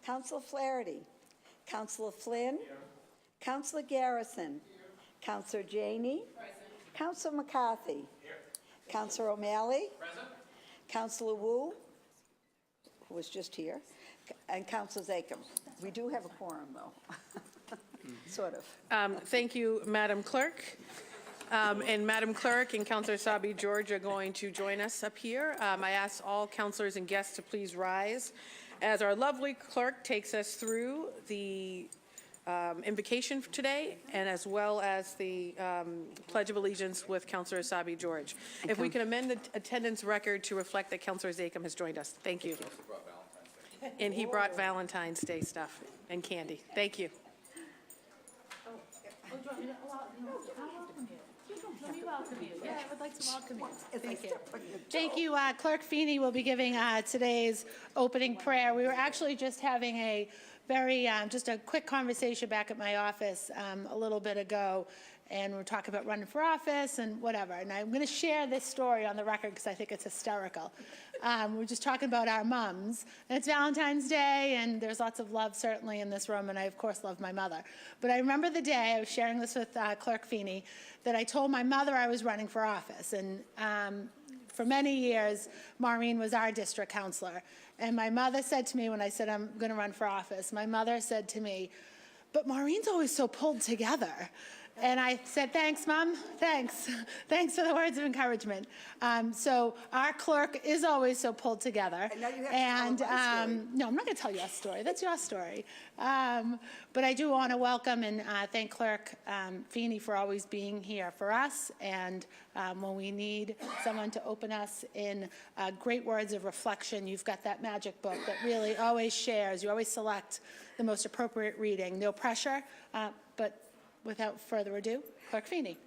Councilor Flaherty. Councilor Flynn. Councilor Garrison. Councilor Janey. Councilor McCarthy. Councilor O'Malley. Councilor Wu, who was just here, and Councilor Zakem. We do have a quorum, though, sort of. Thank you, Madam Clerk. And Madam Clerk and Councilor Sabi George are going to join us up here. I ask all councilors and guests to please rise as our lovely clerk takes us through the invocation for today, and as well as the Pledge of Allegiance with Councilor Sabi George. If we can amend the attendance record to reflect that Councilor Zakem has joined us. Thank you. And he brought Valentine's Day stuff and candy. Thank you. Let me welcome you. Yeah, I would like to welcome you. Thank you. Thank you. Clerk Feeney will be giving today's opening prayer. We were actually just having a very, just a quick conversation back at my office a little bit ago, and we're talking about running for office and whatever. And I'm going to share this story on the record because I think it's hysterical. We're just talking about our mums, and it's Valentine's Day, and there's lots of love certainly in this room, and I of course love my mother. But I remember the day I was sharing this with Clerk Feeney that I told my mother I was running for office, and for many years, Maureen was our district counselor. And my mother said to me when I said I'm going to run for office, my mother said to me, "But Maureen's always so pulled together." And I said, "Thanks, Mom. Thanks. Thanks for the words of encouragement." So our clerk is always so pulled together. And now you have to tell my story. No, I'm not going to tell your story. That's your story. But I do want to welcome and thank Clerk Feeney for always being here for us. And when we need someone to open us in great words of reflection, you've got that magic book that really always shares. You always select the most appropriate reading. No pressure, but without further ado, Clerk Feeney.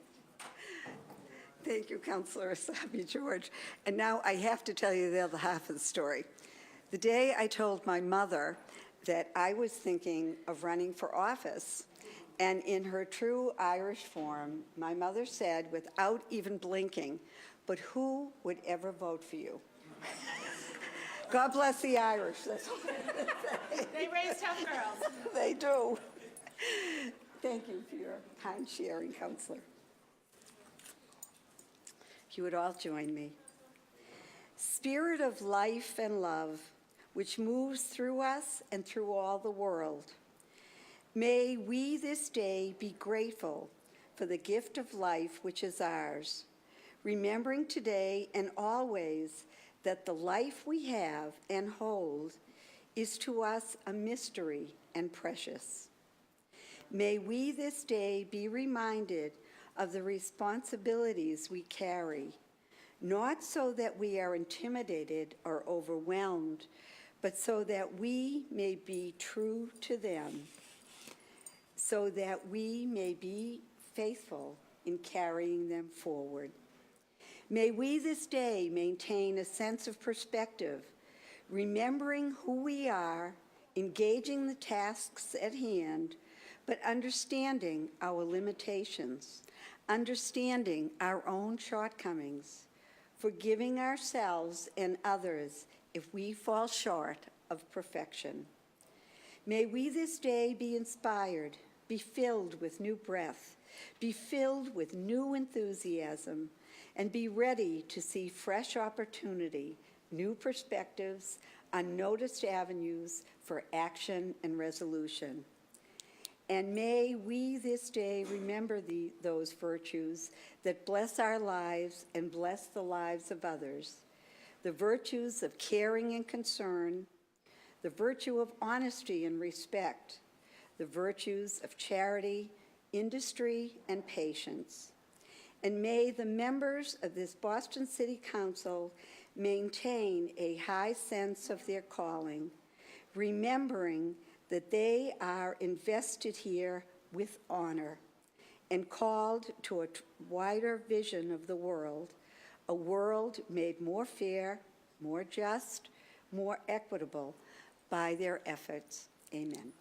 Thank you, Councilor Sabi George. And now I have to tell you the other half of the story. The day I told my mother that I was thinking of running for office, and in her true Irish form, my mother said, without even blinking, "But who would ever vote for you?" God bless the Irish. That's all I'm gonna say. They raise tough girls. They do. Thank you for your kind sharing, Counselor. If you would all join me. Spirit of life and love, which moves through us and through all the world, may we this day be grateful for the gift of life which is ours, remembering today and always that the life we have and hold is to us a mystery and precious. May we this day be reminded of the responsibilities we carry, not so that we are intimidated or overwhelmed, but so that we may be true to them, so that we may be faithful in carrying them forward. May we this day maintain a sense of perspective, remembering who we are, engaging the tasks at hand, but understanding our limitations, understanding our own shortcomings, forgiving ourselves and others if we fall short of perfection. May we this day be inspired, be filled with new breath, be filled with new enthusiasm, and be ready to see fresh opportunity, new perspectives, unnoticed avenues for action and resolution. And may we this day remember those virtues that bless our lives and bless the lives of others, the virtues of caring and concern, the virtue of honesty and respect, the virtues of charity, industry, and patience. And may the members of this Boston City Council maintain a high sense of their calling, remembering that they are invested here with honor and called to a wider vision of the world, a world made more fair, more just, more equitable by their efforts. Amen.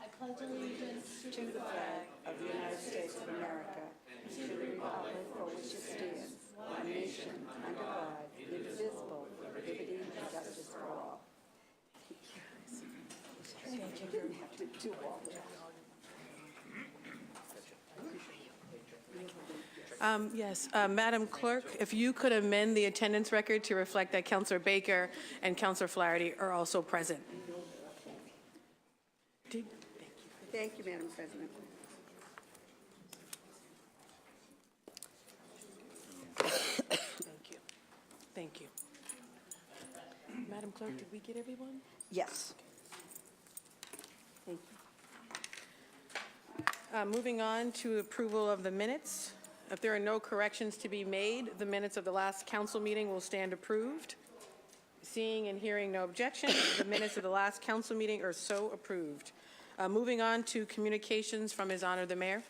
I pledge allegiance To the flag of the United States of America, and to the republic for which it stands, one nation, under God, indivisible, with liberty and justice do all that. Yes, Madam Clerk, if you could amend the attendance record to reflect that Councillor Baker and Councillor Flaherty are also present. Thank you, Madam President. Thank you. Thank you. Madam Clerk, did we get everyone? Yes. Thank you. Moving on to approval of the minutes. If there are no corrections to be made, the minutes of the last council meeting will stand approved. Seeing and hearing no objection, the minutes of the last council meeting are so approved. Moving on to communications from His Honor the Mayor.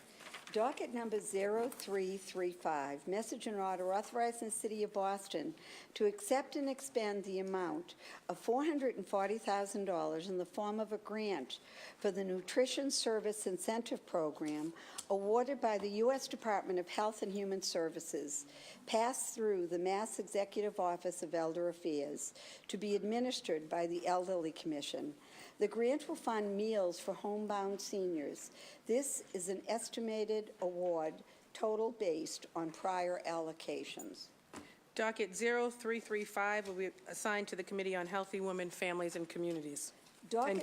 Docket number 0335, message and order authorizing the City of Boston to accept and expend the amount of $440,000 in the form of a grant for the Nutrition Service Incentive Program awarded by the U.S. Department of Health and Human Services, passed through the Mass Executive Office of Elder Affairs, to be administered by the Elderly Commission. The grant will fund meals for homebound seniors. This is an estimated award, total based on prior allocations. Docket 0335 will be assigned to the Committee on Healthy Women, Families, and Communities.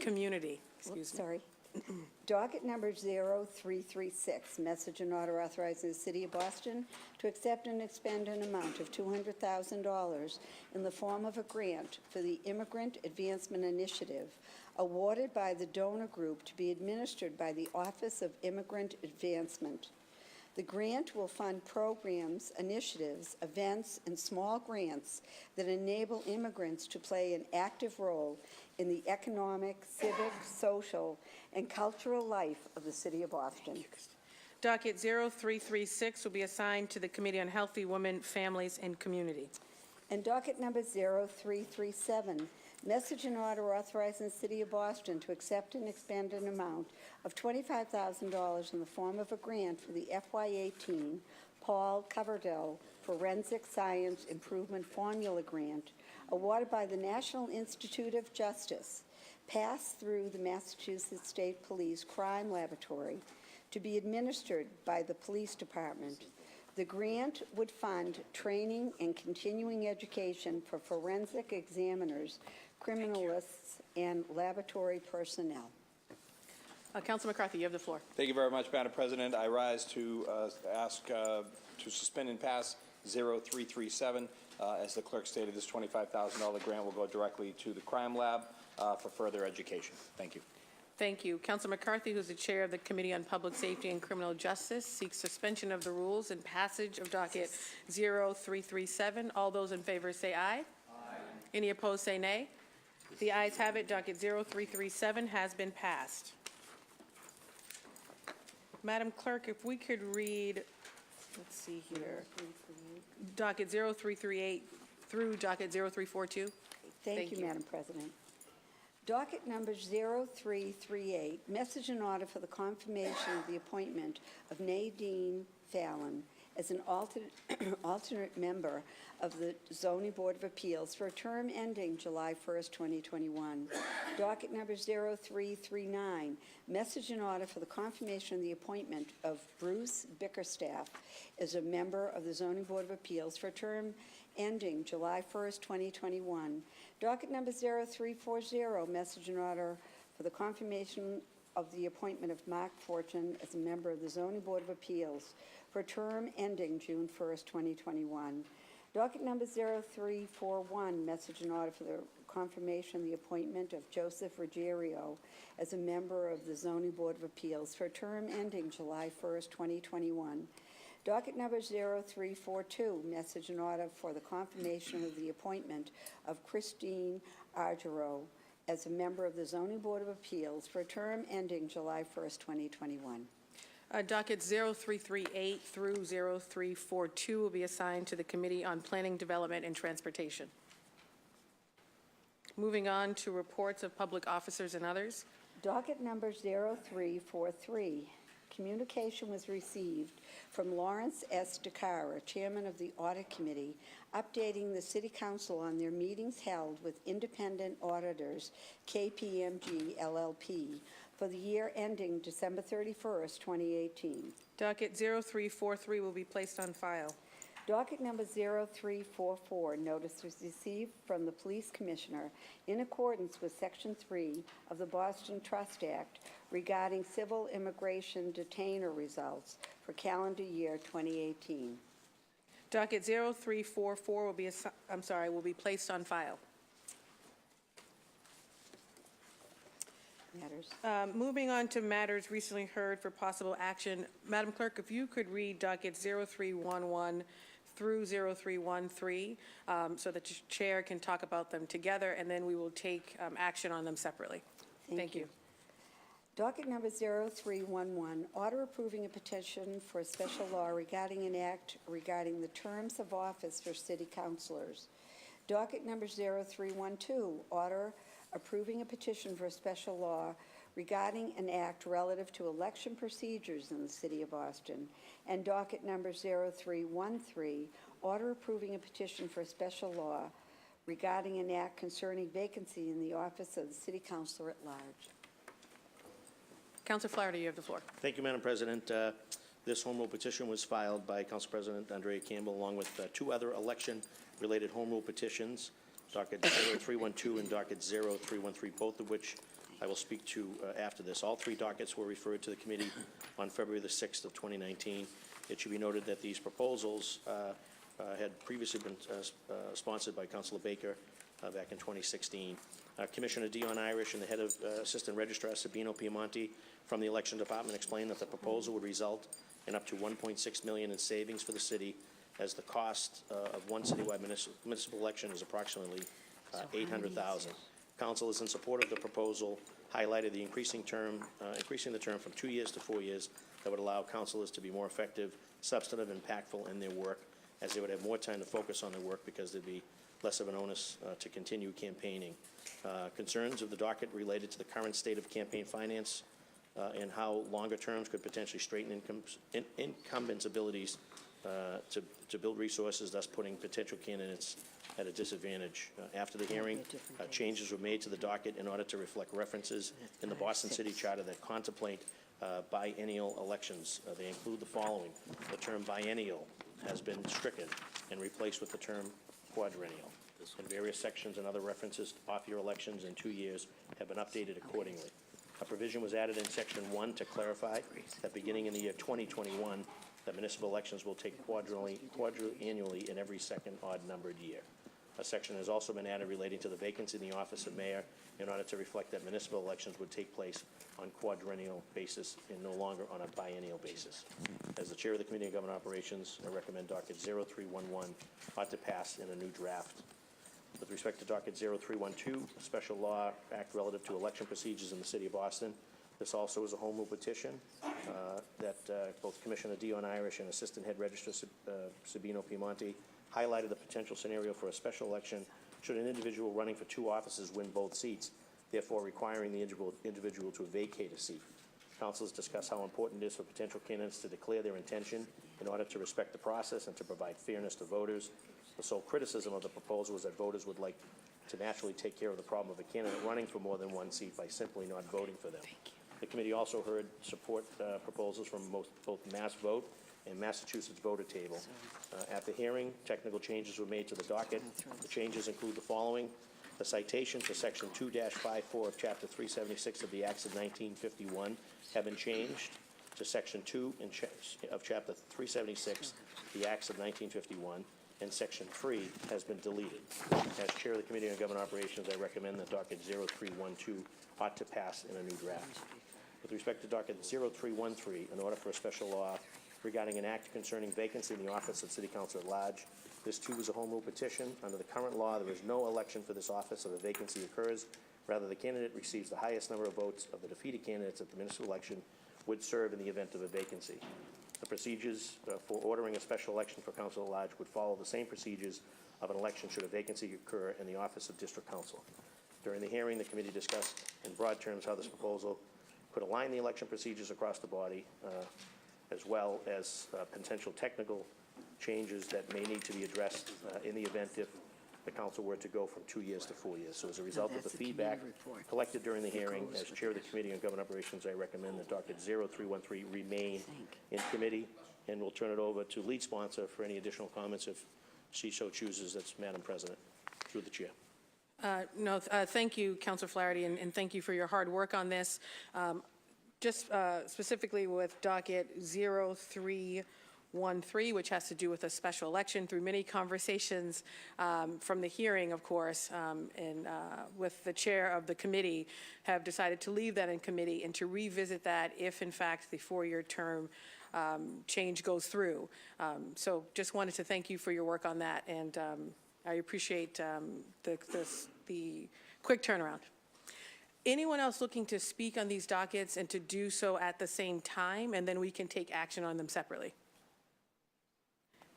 Community, excuse me. Sorry. Docket number 0336, message and order authorizing the City of Boston to accept and expend an amount of $200,000 in the form of a grant for the Immigrant Advancement Initiative, awarded by the donor group to be administered by the Office of Immigrant Advancement. The grant will fund programs, initiatives, events, and small grants that enable immigrants to play an active role in the economic, civic, social, and cultural life of the City of Boston. Docket 0336 will be assigned to the Committee on Healthy Women, Families, and Community. And docket number 0337, message and order authorizing the City of Boston to accept and expend an amount of $25,000 in the form of a grant for the FY18 Paul Coverdell Forensic Science Improvement Formula Grant, awarded by the National Institute of Justice, passed through the Massachusetts State Police Crime Laboratory, to be administered by the Police Department. The grant would fund training and continuing education for forensic examiners, criminalists, and laboratory personnel. Councilor McCarthy, you have the floor. Thank you very much, Madam President. I rise to ask to suspend and pass 0337. As the clerk stated, this $25,000 grant will go directly to the crime lab for further education. Thank you. Thank you. Councilor McCarthy, who's the chair of the Committee on Public Safety and Criminal Justice, seeks suspension of the rules and passage of docket 0337. All those in favor say aye. Aye. Any opposed say nay. The ayes have it. Docket 0337 has been passed. Madam Clerk, if we could read, let's see here, docket 0338 through docket 0342. Thank you, Madam President. Docket number 0338, message and order for the confirmation of the appointment of Nadine Fallon as an alternate member of the Zoning Board of Appeals for a term ending July 1st, 2021. Docket number 0339, message and order for the confirmation of the appointment of Bruce Bickerstaff as a member of the Zoning Board of Appeals for a term ending July 1st, 2021. Docket number 0340, message and order for the confirmation of the appointment of Mark Fortune as a member of the Zoning Board of Appeals for a term ending June 1st, 2021. Docket number 0341, message and order for the confirmation of the appointment of Joseph Ruggiero as a member of the Zoning Board of Appeals for a term ending July 1st, 2021. Docket number 0342, message and order for the confirmation of the appointment of Christine Argero as a member of the Zoning Board of Appeals for a term ending July 1st, 2021. Docket 0338 through 0342 will be assigned to the Committee on Planning, Development, and Transportation. Moving on to reports of public officers and others. Docket number 0343. Communication was received from Lawrence S. DeCara, Chairman of the Audit Committee, updating the City Council on their meetings held with independent auditors, KPMG LLP, for the year ending December 31st, 2018. Docket 0343 will be placed on file. Docket number 0344, notice was received from the Police Commissioner in accordance with Section 3 of the Boston Trust Act regarding civil immigration detainer results for calendar year 2018. Docket 0344 will be placed on file. Matters. Moving on to matters recently heard for possible action. Madam Clerk, if you could read docket 0311 through 0313, so that the chair can talk about them together, and then we will take action on them separately. Thank you. Docket number 0311, order approving a petition for a special law regarding an act regarding the terms of office for city councilors. Docket number 0312, order approving a petition for a special law regarding an act relative to election procedures in the city of Boston. And docket number 0313, order approving a petition for a special law regarding an act concerning vacancy in the office of the city councilor at large. Councilor Flaherty, you have the floor. Thank you, Madam President. This home rule petition was filed by Council President Andrea Campbell along with two other election-related home rule petitions, docket 0312 and docket 0313, both of which I will speak to after this. All three dockets were referred to the committee on February the 6th of 2019. It should be noted that these proposals had previously been sponsored by Councilor Baker back in 2016. Commissioner Dion Irish and the head of Assistant Registrar Sabino Piemonte from the Election Department explained that the proposal would result in up to $1.6 million in savings for the city, as the cost of one citywide municipal election is approximately $800,000. Council is in support of the proposal, highlighted the increasing the term from 2 years to 4 years that would allow councilors to be more effective, substantive, and impactful in their work, as they would have more time to focus on their work because there'd be less of an onus to continue campaigning. Concerns of the docket related to the current state of campaign finance and how longer terms could potentially straighten incumbents' abilities to build resources, thus putting potential candidates at a disadvantage. After the hearing, changes were made to the docket in order to reflect references in the Boston City Charter that contemplate biennial elections. They include the following. The term biennial has been stricken and replaced with the term quadrennial. And various sections and other references to off-year elections in 2 years have been updated accordingly. A provision was added in Section 1 to clarify that beginning in the year 2021, that municipal elections will take quadrennially in every second odd-numbered year. A section has also been added relating to the vacancy in the office of mayor in order to reflect that municipal elections would take place on quadrennial basis and no longer on a biennial basis. As the chair of the Committee on Government Operations, I recommend docket 0311 ought to pass in a new draft. With respect to docket 0312, a special law act relative to election procedures in the city of Boston. This also is a home rule petition that both Commissioner Dion Irish and Assistant Head Registrar Sabino Piemonte highlighted the potential scenario for a special election should an individual running for two offices win both seats, therefore requiring the individual to vacate a seat. Councilors discuss how important it is for potential candidates to declare their intention in order to respect the process and to provide fairness to voters. The sole criticism of the proposal is that voters would like to naturally take care of the problem of a candidate running for more than one seat by simply not voting for them. The committee also heard support proposals from both Mass Vote and Massachusetts Voter Table. At the hearing, technical changes were made to the docket. The changes include the following. The citation for Section 2-54 of Chapter 376 of the Acts of 1951 have been changed to Section 2 of Chapter 376 of the Acts of 1951, and Section 3 has been deleted. As Chair of the Committee on Government Operations, I recommend that docket 0312 ought to pass in a new draft. With respect to docket 0313, in order for a special law regarding an act concerning vacancy in the office of City Council at large, this too is a home rule petition. Under the current law, there is no election for this office if a vacancy occurs. Rather, the candidate receives the highest number of votes of the defeated candidates at the municipal election would serve in the event of a vacancy. The procedures for ordering a special election for council at large would follow the same procedures of an election should a vacancy occur in the office of district council. During the hearing, the committee discussed in broad terms how this proposal could align the election procedures across the body, as well as potential technical changes that may need to be addressed in the event if the council were to go from 2 years to 4 years. So as a result of the that's the feedback committee report. collected during the hearing, goes as with Chair of the Committee on Government Operations, I recommend that docket 0313 remain Think. in committee, and we'll turn it over to lead sponsor for any additional comments if she so chooses. That's Madam President, through the chair. Thank you, Councilor Flaherty, and thank you for your hard work on this. Just specifically with docket 0313, which has to do with a special election, through many conversations from the hearing, of course, and with the chair of the committee, have decided to leave that in committee and to revisit that if, in fact, the four-year term change goes through. So just wanted to thank you for your work on that, and I appreciate the quick turnaround. Anyone else looking to speak on these dockets and to do so at the same time, and then we can take action on them separately?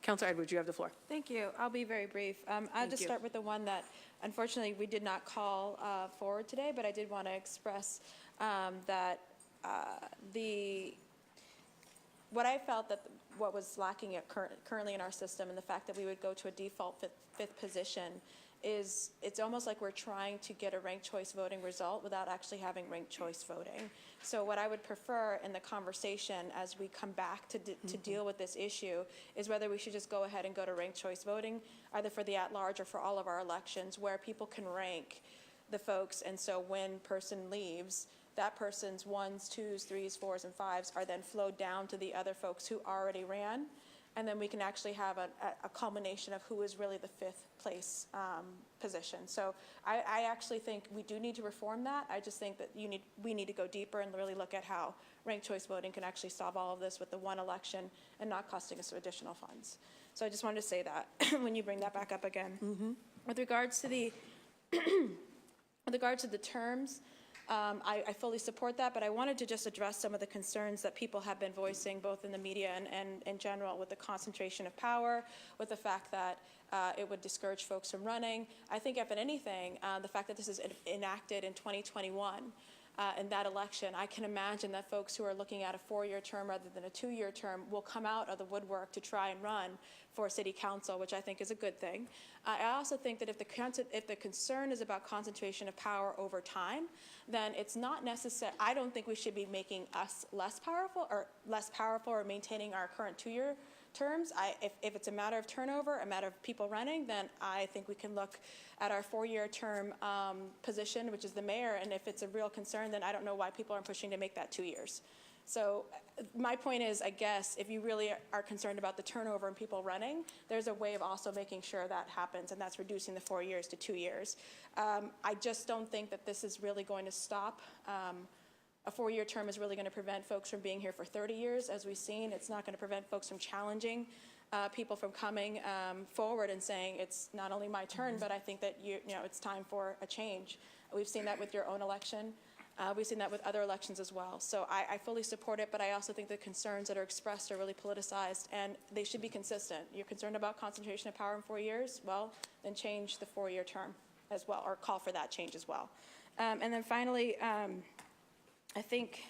Councilor Edwards, you have the floor. Thank you. I'll be very brief. I'll just start with the one that unfortunately we did not call forward today, but I did want to express that what I felt that what was lacking currently in our system, and the fact that we would go to a default fifth position, is it's almost like we're trying to get a ranked choice voting result without actually having ranked choice voting. So what I would prefer in the conversation as we come back to deal with this issue is whether we should just go ahead and go to ranked choice voting, either for the at-large or for all of our elections, where people can rank the folks, and so when person leaves, that person's 1s, 2s, 3s, 4s, and 5s are then flowed down to the other folks who already ran, and then we can actually have a culmination of who is really the fifth place position. So I actually think we do need to reform that. I just think that we need to go deeper and really look at how ranked choice voting can actually solve all of this with the one election and not costing us additional funds. So I just wanted to say that when you bring that back up again. With regards to the terms, I fully support that, but I wanted to just address some of the concerns that people have been voicing, both in the media and in general, with the concentration of power, with the fact that it would discourage folks from running. I think, if anything, the fact that this is enacted in 2021, in that election, I can imagine that folks who are looking at a 4-year term rather than a 2-year term will come out of the woodwork to try and run for city council, which I think is a good thing. I also think that if the concern is about concentration of power over time, then it's not necessary. I don't think we should be making us less powerful or maintaining our current 2-year terms. If it's a matter of turnover, a matter of people running, then I think we can look at our 4-year term position, which is the mayor, and if it's a real concern, then I don't know why people aren't pushing to make that 2 years. So my point is, I guess, if you really are concerned about the turnover and people running, there's a way of also making sure that happens, and that's reducing the 4 years to 2 years. I just don't think that this is really going to stop. A 4-year term is really going to prevent folks from being here for 30 years, as we've seen. It's not going to prevent folks from challenging people from coming forward and saying, it's not only my turn, but I think that it's time for a change. We've seen that with your own election. We've seen that with other elections as well. So I fully support it, but I also think the concerns that are expressed are really politicized, and they should be consistent. You're concerned about concentration of power in 4 years? Well, then change the 4-year term as well, or call for that change as well. And then finally, I think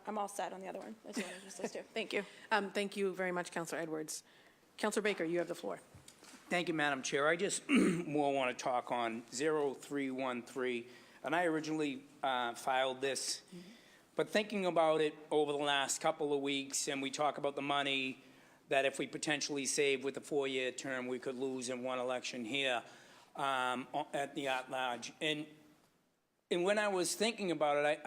I'm all set on the other one. That's what I just do. Thank you. Thank you very much, Councilor Edwards. Councilor Baker, you have the floor. Thank you, Madam Chair. I just more want to talk on 0313. And I originally filed this, but thinking about it over the last couple of weeks, and we talk about the money that if we potentially save with the 4-year term, we could lose in one election here at the at-large. And when I was thinking about it,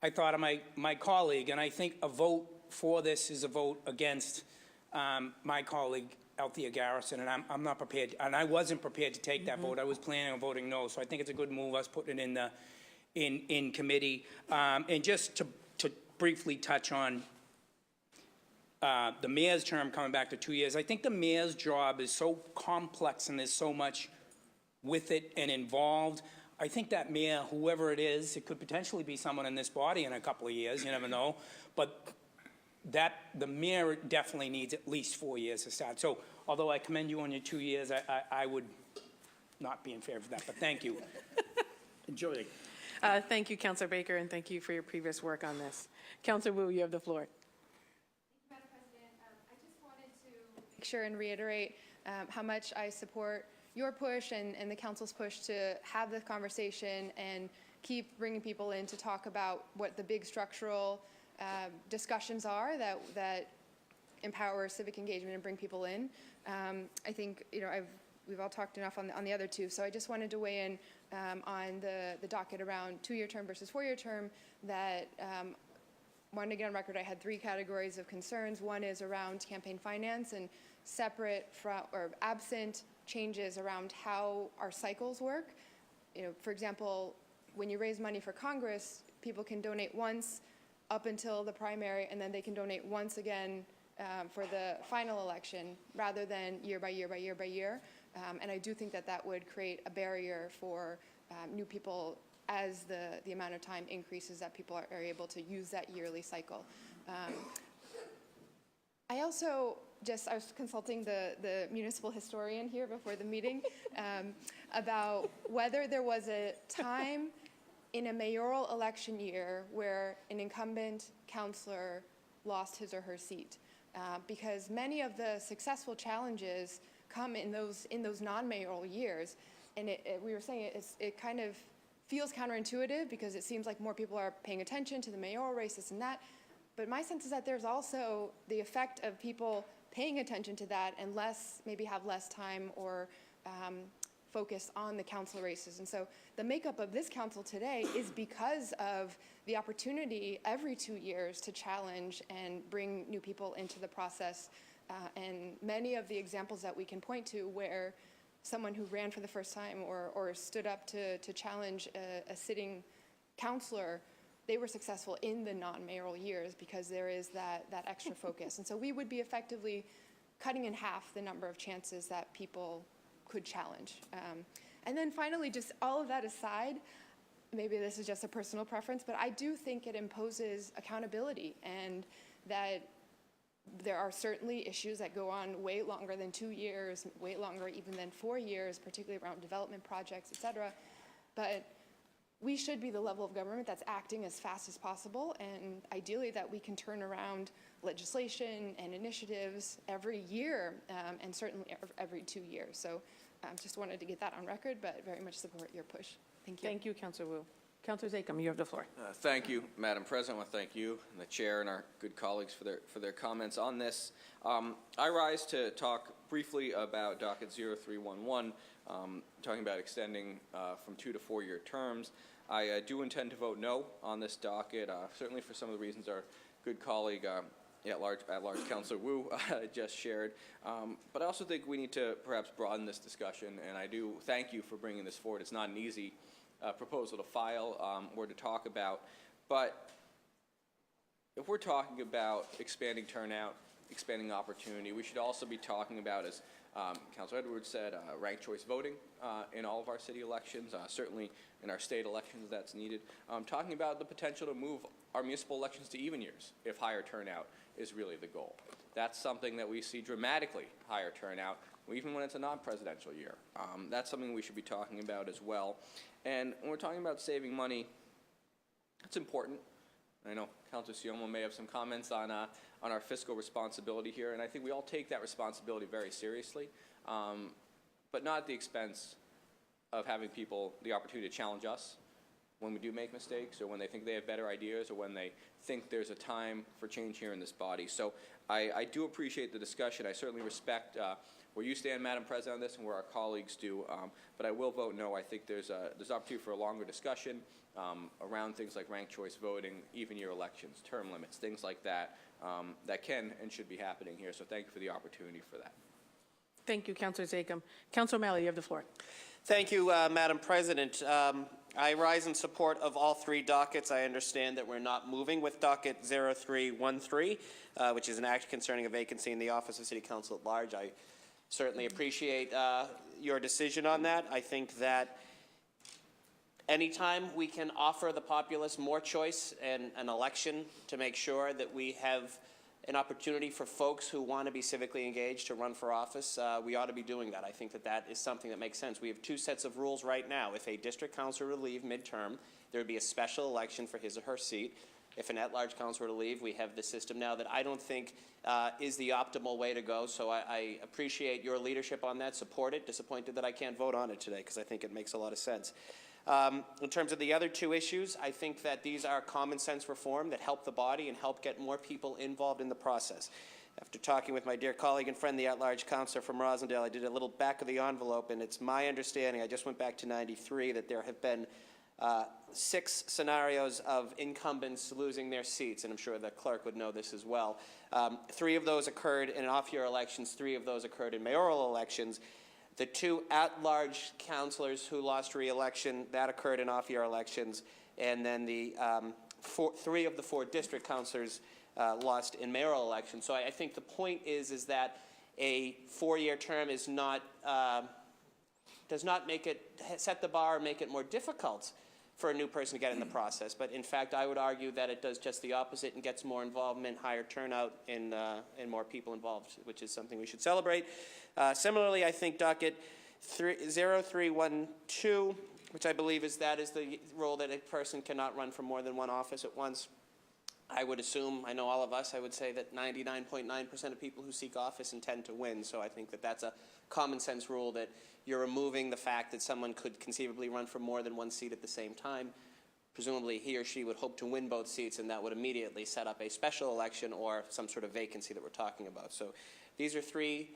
I thought of my colleague, and I think a vote for this is a vote against my colleague, Althea Garrison, and I'm not prepared, and I wasn't prepared to take that vote. I was planning on voting no, so I think it's a good move, us putting it in committee. And just to briefly touch on the mayor's term coming back to 2 years, I think the mayor's job is so complex and there's so much with it and involved. I think that mayor, whoever it is, it could potentially be someone in this body in a couple of years, you never know, but the mayor definitely needs at least 4 years to start. So although I commend you on your 2 years, I would not be in favor of that, but thank you. Enjoy it. Thank you, Councilor Baker, and thank you for your previous work on this. Councilor Wu, you have the floor. Madam President, I just wanted to make sure and reiterate how much I support your push and the council's push to have the conversation and keep bringing people in to talk about what the big structural discussions are that empower civic engagement and bring people in. I think, we've all talked enough on the other two, so I just wanted to weigh in on the docket around 2-year term versus 4-year term. That wanted to get on record. I had 3 categories of concerns. One is around campaign finance and separate from or absent changes around how our cycles work. For example, when you raise money for Congress, people can donate once up until the primary, and then they can donate once again for the final election, rather than year by year by year by year. And I do think that would create a barrier for new people as the amount of time increases that people are able to use that yearly cycle. I also I was consulting the municipal historian here before the meeting about whether there was a time in a mayoral election year where an incumbent councillor lost his or her seat. Because many of the successful challenges come in those non-mayoral years. And we were saying it kind of feels counterintuitive because it seems like more people are paying attention to the mayoral race, this and that. But my sense is that there's also the effect of people paying attention to that and maybe have less time or focus on the council races. And so the makeup of this council today is because of the opportunity every 2 years to challenge and bring new people into the process. And many of the examples that we can point to where someone who ran for the first time or stood up to challenge a sitting councillor, they were successful in the non-mayoral years because there is that extra focus. And so we would be effectively cutting in half the number of chances that people could challenge. And then finally, just all of that aside, maybe this is just a personal preference, but I do think it imposes accountability, and that there are certainly issues that go on way longer than 2 years, way longer even than 4 years, particularly around development projects, et cetera. But we should be the level of government that's acting as fast as possible, and ideally that we can turn around legislation and initiatives every year, and certainly every 2 years. So just wanted to get that on record, but very much support your push. Thank you. Thank you, Councilor Wu. Councilor Zakhem, you have the floor. Thank you, Madam President. I want to thank you and the chair and our good colleagues for their comments on this. I rise to talk briefly about docket 0311, talking about extending from 2 to 4 year terms. I do intend to vote no on this docket, certainly for some of the reasons our good colleague at large Councilor Wu just shared. But I also think we need to perhaps broaden this discussion, and I do thank you for bringing this forward. It's not an easy proposal to file or to talk about, but if we're talking about expanding turnout, expanding opportunity, we should also be talking about, as Councilor Edwards said, ranked choice voting in all of our city elections, certainly in our state elections that's needed. Talking about the potential to move our municipal elections to even years if higher turnout is really the goal. That's something that we see dramatically higher turnout, even when it's a non-presidential year. That's something we should be talking about as well. And when we're talking about saving money, it's important. I know Councilor Siomo may have some comments on our fiscal responsibility here, and I think we all take that responsibility very seriously, but not at the expense of having people the opportunity to challenge us when we do make mistakes, or when they think they have better ideas, or when they think there's a time for change here in this body. So I do appreciate the discussion. I certainly respect where you stand, Madam President, on this, and where our colleagues do, but I will vote no. I think there's opportunity for a longer discussion around things like ranked choice voting, even year elections, term limits, things like that, that can and should be happening here. So thank you for the opportunity for that. Thank you, Councilor Zakhem. Councilor O'Malley, you have the floor. Thank you, Madam President. I rise in support of all 3 dockets. I understand that we're not moving with docket 0313, which is an act concerning a vacancy in the office of City Council at large. I certainly appreciate your decision on that. I think that anytime we can offer the populace more choice and an election to make sure that we have an opportunity for folks who want to be civically engaged to run for office, we ought to be doing that. I think that is something that makes sense. We have 2 sets of rules right now. If a district councilor would leave midterm, there would be a special election for his or her seat. if an at-large counselor were to leave, we have the system now that I don't think is the optimal way to go. So I appreciate your leadership on that, support it. Disappointed that I can't vote on it today because I think it makes a lot of sense. In terms of the other two issues, I think that these are common sense reform that help the body and help get more people involved in the process. After talking with my dear colleague and friend, the at-large counselor from Rosendale, I did a little back of the envelope, and it's my understanding, I just went back to '93, that there have been 6 scenarios of incumbents losing their seats, and I'm sure the clerk would know this as well. 3 of those occurred in off-year elections, 3 of those occurred in mayoral elections. The 2 at-large councilors who lost re-election, that occurred in off-year elections, and then the 3 of the 4 district councilors lost in mayoral elections. So I think the point is that a 4-year term is not, does not make it, set the bar or make it more difficult for a new person to get in the process. But in fact, I would argue that it does just the opposite and gets more involvement, higher turnout, and more people involved, which is something we should celebrate. Similarly, I think docket 0312, which I believe is the rule that a person cannot run for more than one office at once. I would assume, I know all of us, I would say that 99.9% of people who seek office intend to win. So I think that that's a common sense rule, that you're removing the fact that someone could conceivably run for more than one seat at the same time. Presumably he or she would hope to win both seats, and that would immediately set up a special election or some sort of vacancy that we're talking about. So these are 3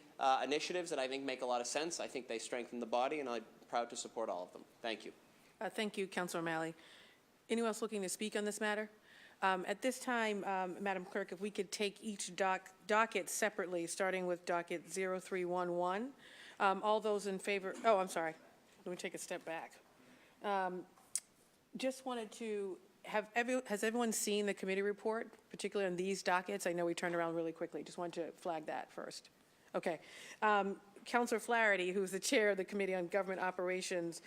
initiatives that I think make a lot of sense. I think they strengthen the body, and I'm proud to support all of them. Thank you. Thank you, Councilor O'Malley. Anyone else looking to speak on this matter? At this time, Madam Clerk, if we could take each docket separately, starting with docket 0311. All those in favor, oh, I'm sorry. Let me take a step back. Just wanted to has everyone seen the committee report, particularly on these dockets? I know we turned around really quickly. Just wanted to flag that first. Okay. Councilor Flaherty, who is the chair of the Committee on Government Operations,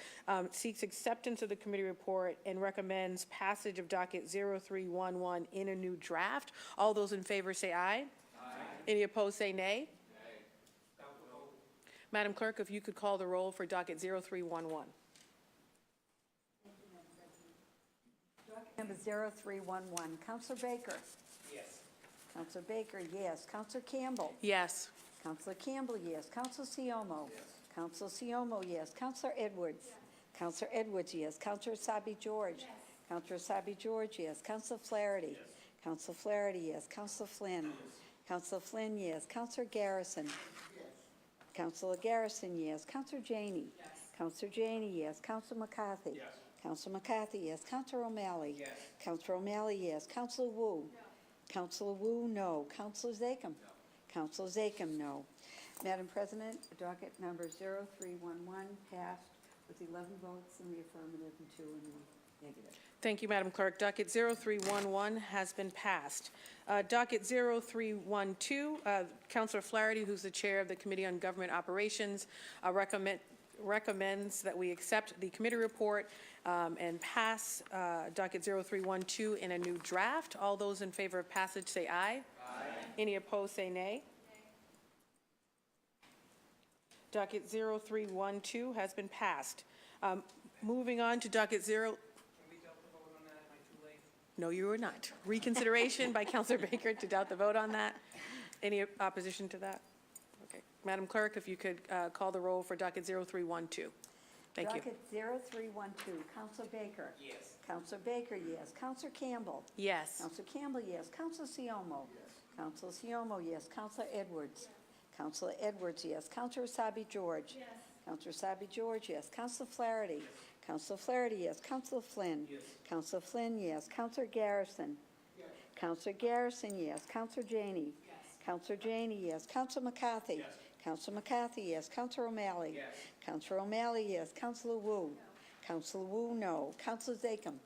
seeks acceptance of the committee report and recommends passage of docket 0311 in a new draft. All those in favor say aye. Aye. Any opposed say nay. Nay. Madam Clerk, if you could call the roll for docket 0311. Docket number 0311. Councilor Baker? Yes. Councilor Baker, yes. Councilor Campbell? Yes. Councilor Campbell, yes. Councilor Siomo? Yes. Councilor Siomo, yes. Councilor Edwards? Yes. Councilor Edwards, yes. Councilor Sabi George? Yes. Councilor Sabi George, yes. Councilor Flaherty? Yes. Councilor Flaherty, yes. Councilor Flynn? Yes. Councilor Flynn, yes. Councilor Garrison? Yes. Councilor Garrison, yes. Councilor Janey? Yes. Councilor Janey, yes. Councilor McCarthy? Yes. Councilor McCarthy, yes. Councilor O'Malley? Yes. Councilor O'Malley, yes. Councilor Wu? No. Councilor Wu, no. Councilor Zachem? No. Councilor Zachem, no. Madam President, docket number 0311 passed with 11 votes in the affirmative and 2 in the negative. Thank you, Madam Clerk. Docket 0311 has been passed. Docket 0312, Councilor Flaherty, who's the chair of the Committee on Government Operations, recommends that we accept the committee report and pass docket 0312 in a new draft. All those in favor of passage say aye. Aye. Any opposed say nay. Docket 0312 has been passed. Moving on to docket 0. No, you are not. Reconsideration by Councilor Baker to doubt the vote on that. Any opposition to that? Okay. Madam Clerk, if you could call the roll for docket 0312. Thank you. Docket 0312, Councilor Baker? Yes. Councilor Baker, yes. Councilor Campbell? Yes. Councilor Campbell, yes. Councilor Siomo? Yes. Councilor Siomo, yes. Councilor Edwards? Councilor Edwards, yes. Councilor Sabi George? Yes. Councilor Sabi George, yes. Councilor Flaherty? Yes. Councilor Flaherty, yes. Councilor Flynn? Yes. Councilor Flynn, yes. Councilor Garrison? Yes. Councilor Garrison, yes. Councilor Janey? Yes. Councilor Janey, yes. Councilor McCarthy? Yes. Councilor McCarthy, yes. Councilor O'Malley? Yes. Councilor O'Malley, yes. Councilor Wu? No. Councilor Wu, no. Councilor Zachem?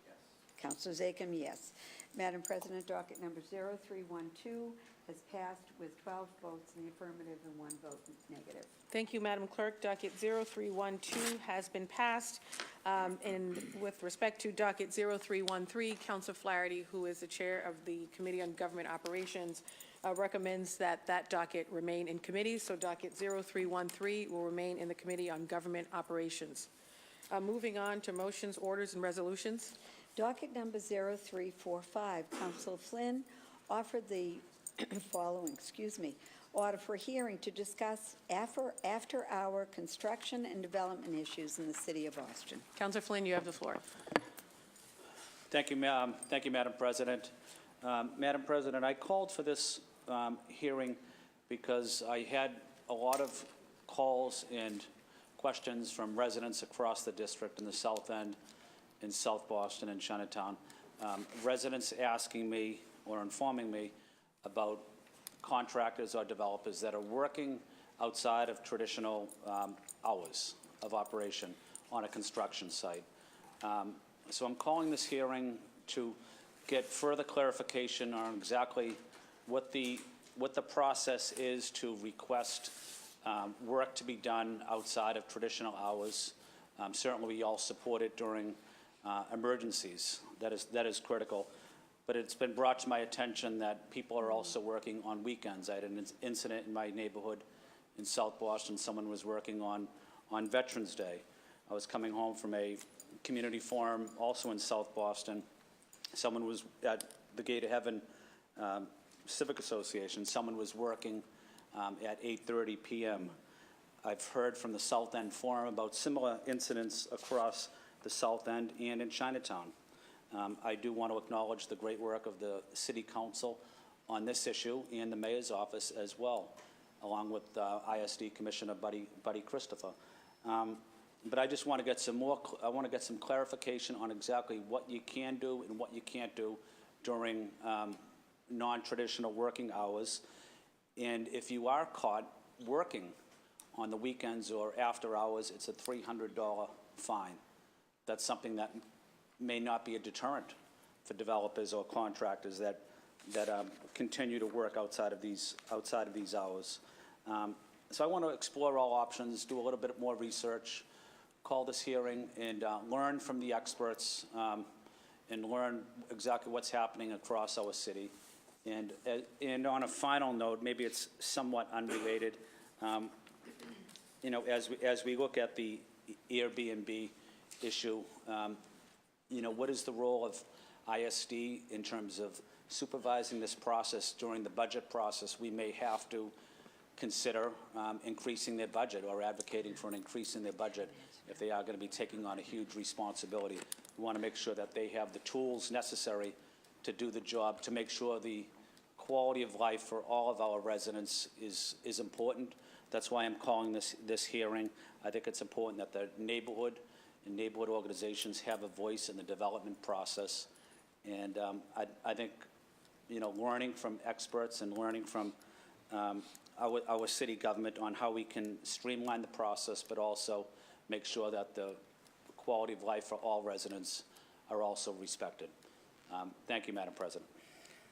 Yes. Councilor Zachem, yes. Madam President, docket number 0312 has passed with 12 votes in the affirmative and 1 vote negative. Thank you, Madam Clerk. Docket 0312 has been passed. And with respect to docket 0313, Councilor Flaherty, who is the chair of the Committee on Government Operations, recommends that that docket remain in committee. So docket 0313 will remain in the Committee on Government Operations. Moving on to motions, orders, and resolutions. Docket number 0345, Council Flynn offered the following, order for hearing to discuss after-hour construction and development issues in the city of Boston. Councillor Flynn, you have the floor. Thank you, Madam President. Madam President, I called for this hearing because I had a lot of calls and questions from residents across the district in the South End, in South Boston and Chinatown. Residents asking me or informing me about contractors or developers that are working outside of traditional hours of operation on a construction site. So I'm calling this hearing to get further clarification on exactly what the process is to request work to be done outside of traditional hours. Certainly, we all support it during emergencies. That is critical. But it's been brought to my attention that people are also working on weekends. I had an incident in my neighborhood in South Boston. Someone was working on Veterans Day. I was coming home from a community forum also in South Boston. Someone was at the Gate of Heaven Civic Association. Someone was working at 8:30 p.m. I've heard from the South End Forum about similar incidents across the South End and in Chinatown. I do want to acknowledge the great work of the City Council on this issue and the Mayor's office as well, along with ISD Commissioner Buddy Christopher. But I just want to get some clarification on exactly what you can do and what you can't do during non-traditional working hours. And if you are caught working on the weekends or after hours, it's a $300 fine. That's something that may not be a deterrent for developers or contractors that continue to work outside of these hours. So I want to explore all options, do a little bit more research, call this hearing, and learn from the experts and learn exactly what's happening across our city. And on a final note, maybe it's somewhat unrelated. You know, as we look at the Airbnb issue, you know, what is the role of ISD in terms of supervising this process during the budget process? We may have to consider increasing their budget or advocating for an increase in their budget if they are going to be taking on a huge responsibility. We want to make sure that they have the tools necessary to do the job, to make sure the quality of life for all of our residents is important. That's why I'm calling this hearing. I think it's important that the neighborhood and neighborhood organizations have a voice in the development process. And I think, you know, learning from experts and learning from our city government on how we can streamline the process, but also make sure that the quality of life for all residents are also respected. Thank you, Madam President.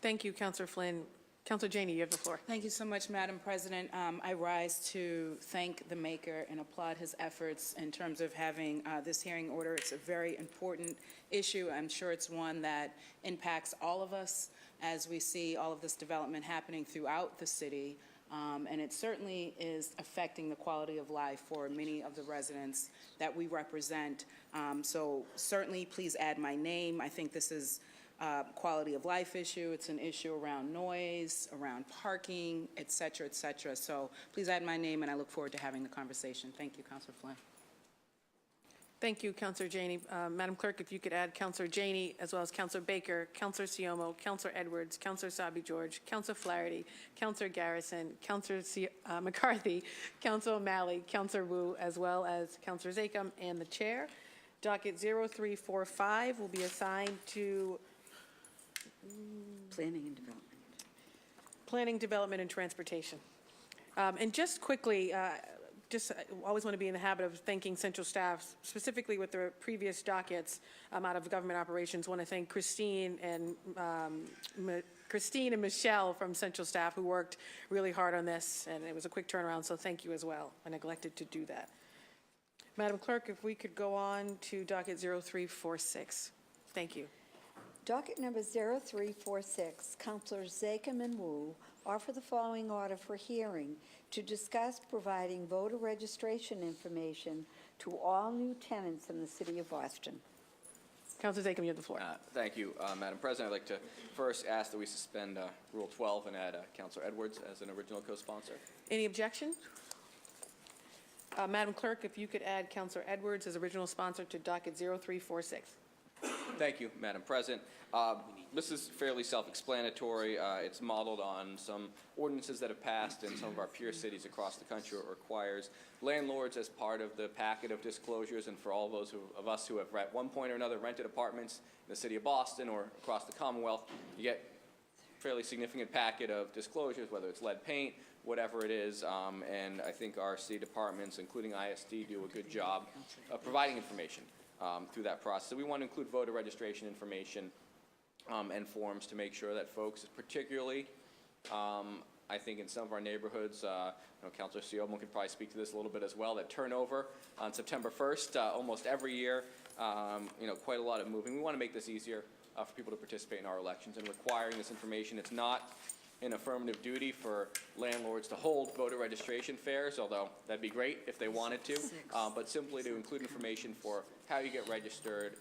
Thank you, Councillor Flynn. Councillor Janey, you have the floor. Thank you so much, Madam President. I rise to thank the Maker and applaud his efforts in terms of having this hearing order. It's a very important issue. I'm sure it's one that impacts all of us as we see all of this development happening throughout the city. And it certainly is affecting the quality of life for many of the residents that we represent. So certainly, please add my name. I think this is quality of life issue. It's an issue around noise, around parking, et cetera, et cetera. So please add my name, and I look forward to having the conversation. Thank you, Councilor Flynn. Thank you, Councillor Janey. Madam Clerk, if you could add Councillor Janey, as well as Councillor Baker, Councillor Siomo, Councillor Edwards, Councillor Sabi George, Councillor Flaherty, Councillor Garrison, Councillor McCarthy, Councillor O'Malley, Councillor Wu, as well as Councillor Zakam and the Chair. Docket 0345 will be assigned to Planning and Development. Planning, Development, and Transportation. And just quickly, always want to be in the habit of thanking central staff, specifically with the previous dockets out of government operations. Want to thank Christine and Michelle from central staff who worked really hard on this, and it was a quick turnaround, so thank you as well. I neglected to do that. Madam Clerk, if we could go on to docket 0346. Thank you. Docket number 0346, Councilors Zakam and Wu offer the following order for hearing to discuss providing voter registration information to all new tenants in the city of Boston. Councilor Zachem, you have the floor. Thank you, Madam President. I'd like to first ask that we suspend Rule 12 and add Councilor Edwards as an original co-sponsor. Any objection? Madam Clerk, if you could add Councilor Edwards as original sponsor to docket 0346. Thank you, Madam President. This is fairly self-explanatory. It's modeled on some ordinances that have passed in some of our peer cities across the country. It requires landlords as part of the packet of disclosures, and for all those of us who have at one point or another rented apartments in the city of Boston or across the Commonwealth, you get a fairly significant packet of disclosures, whether it's lead paint, whatever it is, and I think our city departments, including ISD, do a good job of providing information through that process. So we want to include voter registration information and forms to make sure that folks, particularly, I think in some of our neighborhoods, Councilor Siomo could probably speak to this a little bit as well, that turnover on September 1st, almost every year, quite a lot of moving. We want to make this easier for people to participate in our elections, and requiring this information. It's not an affirmative duty for landlords to hold voter registration fairs, although that'd be great if they wanted to, but simply to include information for how you get registered,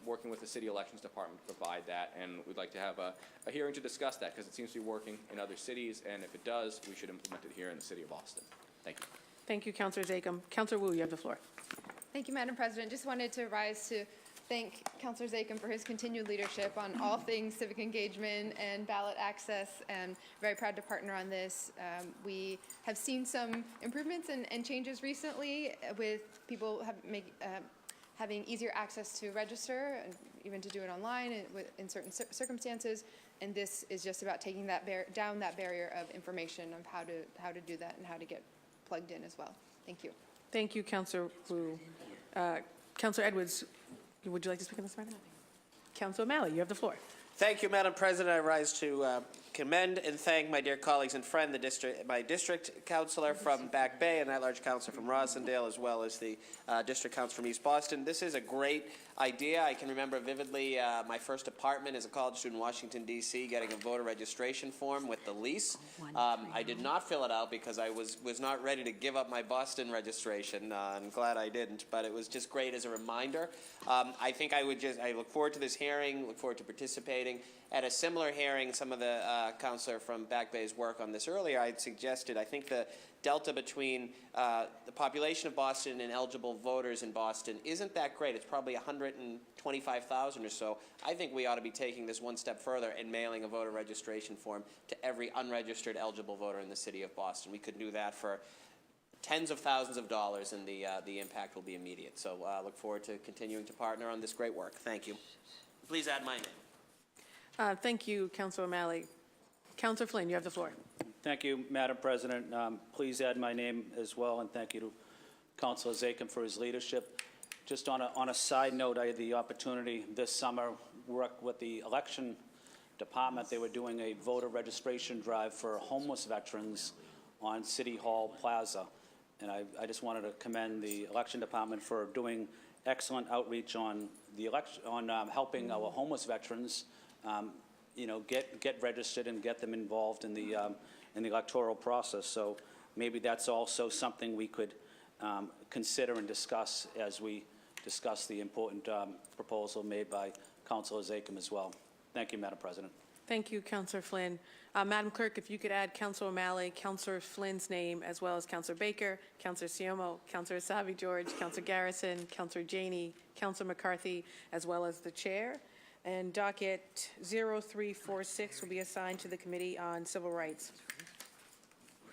working with the city elections department to provide that, and we'd like to have a hearing to discuss that, because it seems to be working in other cities, and if it does, we should implement it here in the city of Boston. Thank you. Thank you, Councilor Zachem. Councilor Wu, you have the floor. Thank you, Madam President. Just wanted to rise to thank Councilor Zachem for his continued leadership on all things civic engagement and ballot access, and very proud to partner on this. We have seen some improvements and changes recently with people having easier access to register and even to do it online in certain circumstances, and this is just about taking that down that barrier of information of how to do that and how to get plugged in as well. Thank you. Thank you, Councilor Wu. Councilor Edwards, would you like to speak on this matter? Councilor O'Malley, you have the floor. Thank you, Madam President. I rise to commend and thank my dear colleagues and friend, my district councilor from Back Bay and at-large councilor from Rossendale, as well as the district councilor from East Boston. This is a great idea. I can remember vividly my first apartment as a college student in Washington, D.C., getting a voter registration form with the lease. I did not fill it out because I was not ready to give up my Boston registration. I'm glad I didn't, but it was just great as a reminder. I think I look forward to this hearing, look forward to participating. At a similar hearing, some of the councilor from Back Bay's work on this earlier, I suggested, I think the delta between the population of Boston and eligible voters in Boston isn't that great. It's probably 125,000 or so. I think we ought to be taking this one step further and mailing a voter registration form to every unregistered eligible voter in the city of Boston. We could do that for tens of thousands of dollars, and the impact will be immediate. So look forward to continuing to partner on this great work. Thank you. Please add my name. Thank you, Councilor O'Malley. Councilor Flynn, you have the floor. Thank you, Madam President. Please add my name as well, and thank you to Councilor Zachem for his leadership. Just on a side note, I had the opportunity this summer work with the election department. They were doing a voter registration drive for homeless veterans on City Hall Plaza, and I just wanted to commend the election department for doing excellent outreach on the election, on helping our homeless veterans get registered and get them involved in the electoral process. So maybe that's also something we could consider and discuss as we discuss the important proposal made by Councilor Zachem as well. Thank you, Madam President. Thank you, Councilor Flynn. Madam Clerk, if you could add Councilor O'Malley, Councilor Flynn's name, as well as Councilor Baker, Councilor Siomo, Councilor Savi George, Councilor Garrison, Councilor Janey, Councilor McCarthy, as well as the chair. And docket 0346 will be assigned to the Committee on Civil Rights.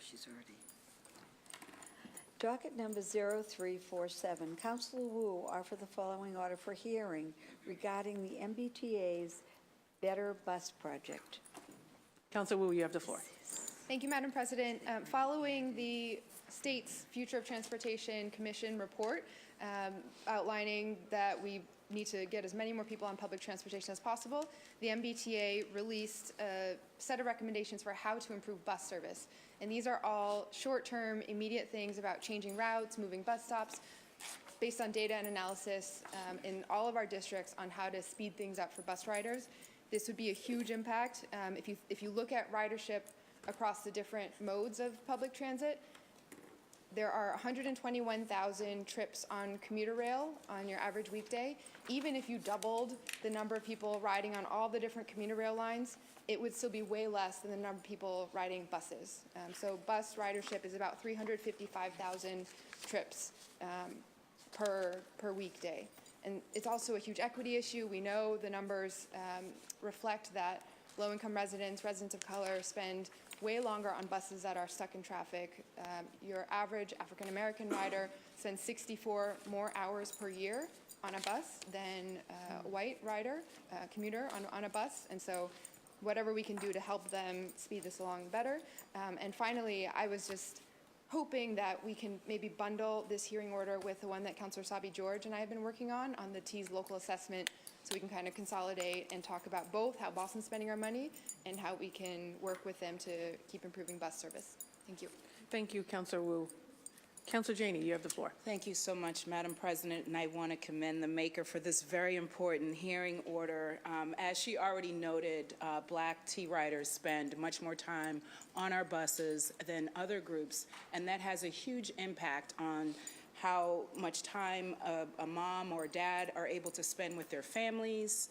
She's already. Docket number 0347. Councilor Wu offer the following order for hearing regarding the MBTA's Better Bus Project. Councilor Wu, you have the floor. Thank you, Madam President. Following the state's Future of Transportation Commission report outlining that we need to get as many more people on public transportation as possible, the MBTA released a set of recommendations for how to improve bus service. And these are all short-term, immediate things about changing routes, moving bus stops, based on data and analysis in all of our districts on how to speed things up for bus riders. This would be a huge impact. If you look at ridership across the different modes of public transit, there are 121,000 trips on commuter rail on your average weekday. Even if you doubled the number of people riding on all the different commuter rail lines, it would still be way less than the number of people riding buses. So bus ridership is about 355,000 trips per weekday. And it's also a huge equity issue. We know the numbers reflect that low-income residents, residents of color, spend way longer on buses that are stuck in traffic. Your average African-American rider spends 64 more hours per year on a bus than a white rider, commuter on a bus. And so whatever we can do to help them speed this along better. And finally, I was just hoping that we can maybe bundle this hearing order with the one that Councilor Sabi George and I have been working on the T's local assessment, so we can kind of consolidate and talk about both how Boston's spending our money and how we can work with them to keep improving bus service. Thank you. Thank you, Councilor Wu. Councilor Janey, you have the floor. Thank you so much, Madam President, and I want to commend the maker for this very important hearing order. As she already noted, Black T-riders spend much more time on our buses than other groups, and that has a huge impact on how much time a mom or dad are able to spend with their families.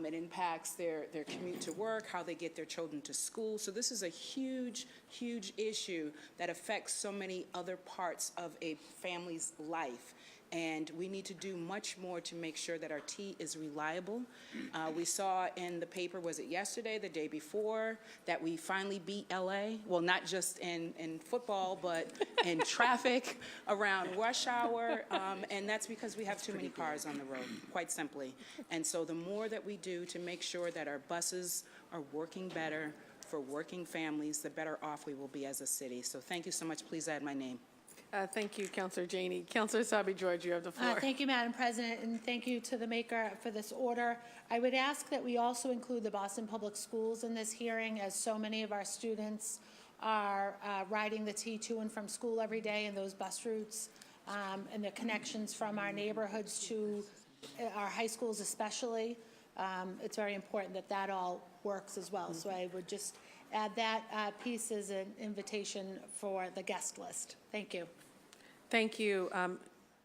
It impacts their commute to work, how they get their children to school. So this is a huge, huge issue that affects so many other parts of a family's life. And we need to do much more to make sure that our T is reliable. We saw in the paper, was it yesterday, the day before, that we finally beat LA? Well, not just in football, but in traffic around rush hour. And that's because we have too many cars on the road, quite simply. And so the more that we do to make sure that our buses are working better for working families, the better off we will be as a city. So thank you so much. Please add my name. Thank you, Councilor Janey. Councilor Sabi George, you have the floor. Thank you, Madam President, and thank you to the maker for this order. I would ask that we also include the Boston Public Schools in this hearing, as so many of our students are riding the T to and from school every day, and those bus routes and the connections from our neighborhoods to our high schools especially. It's very important that that all works as well. So I would just add that piece as an invitation for the guest list. Thank you. Thank you. And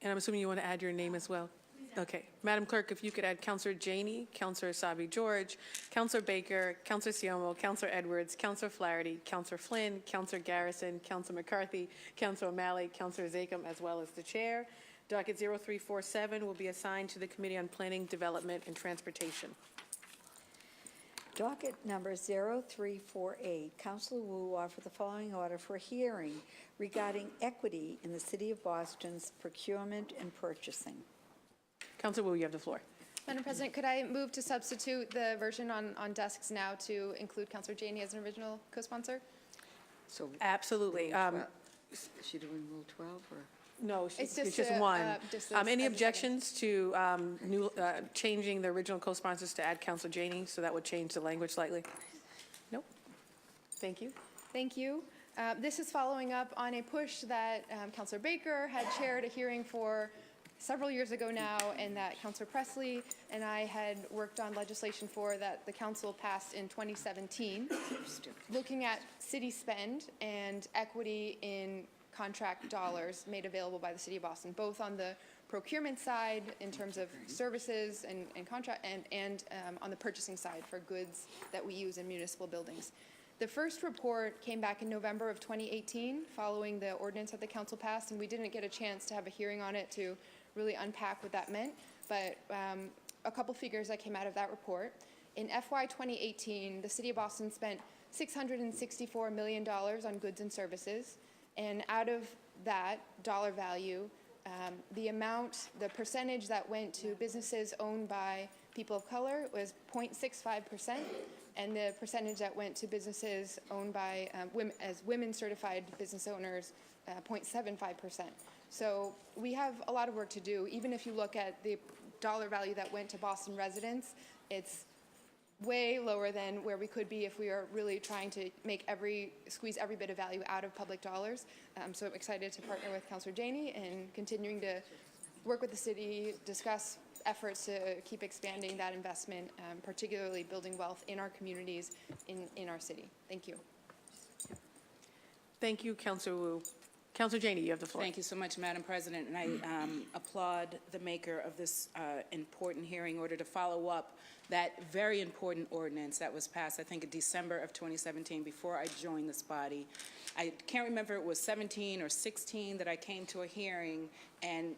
I'm assuming you want to add your name as well? Okay. Madam Clerk, if you could add Councilor Janey, Councilor Sabi George, Councilor Baker, Councilor Siomo, Councilor Edwards, Councilor Flaherty, Councilor Flynn, Councilor Garrison, Councilor McCarthy, Councilor O'Malley, Councilor Zachem, as well as the Chair. Docket 0347 will be assigned to the Committee on Planning, Development, and Transportation. Docket number 0348, Councilor Wu offered the following order for a hearing regarding equity in the City of Boston's procurement and purchasing. Councilor Wu, you have the floor. Madam President, could I move to substitute the version on desks now to include Councilor Janey as an original co-sponsor? So Absolutely. is she doing Rule 12 or? No, It's it's just just a, one. just a- Any as a second. objections to changing the original co-sponsors to add Councilor Janey, so that would change the language slightly? Nope. Thank you. Thank you. This is following up on a push that Councilor Baker had chaired a hearing for several years ago now, and that Councilor Presley and I had worked on legislation for that the council passed in 2017, looking at city spend and equity in contract dollars made available by the City of Boston, both on the procurement side in terms of services and contract, and on the purchasing side for goods that we use in municipal buildings. The first report came back in November of 2018, following the ordinance that the council passed, and we didn't get a chance to have a hearing on it to really unpack what that meant, but a couple figures that came out of that report. In FY 2018, the City of Boston spent $664 million on goods and services, and out of that dollar value, the percentage that went to businesses owned by people of color was 0.65%, and the percentage that went to businesses owned by women certified business owners, 0.75%. So we have a lot of work to do. Even if you look at the dollar value that went to Boston residents, it's way lower than where we could be if we are really trying to squeeze every bit of value out of public dollars. So I'm excited to partner with Councilor Janey and continuing to work with the city, discuss efforts to keep expanding that investment, particularly building wealth in our communities, in our city. Thank you. Thank you, Councilor Wu. Counselor Janey, you have the floor. Thank you so much, Madam President, and I applaud the maker of this important hearing order to follow up that very important ordinance that was passed, I think, in December of 2017, before I joined this body. I can't remember if it was 17 or 16 that I came to a hearing and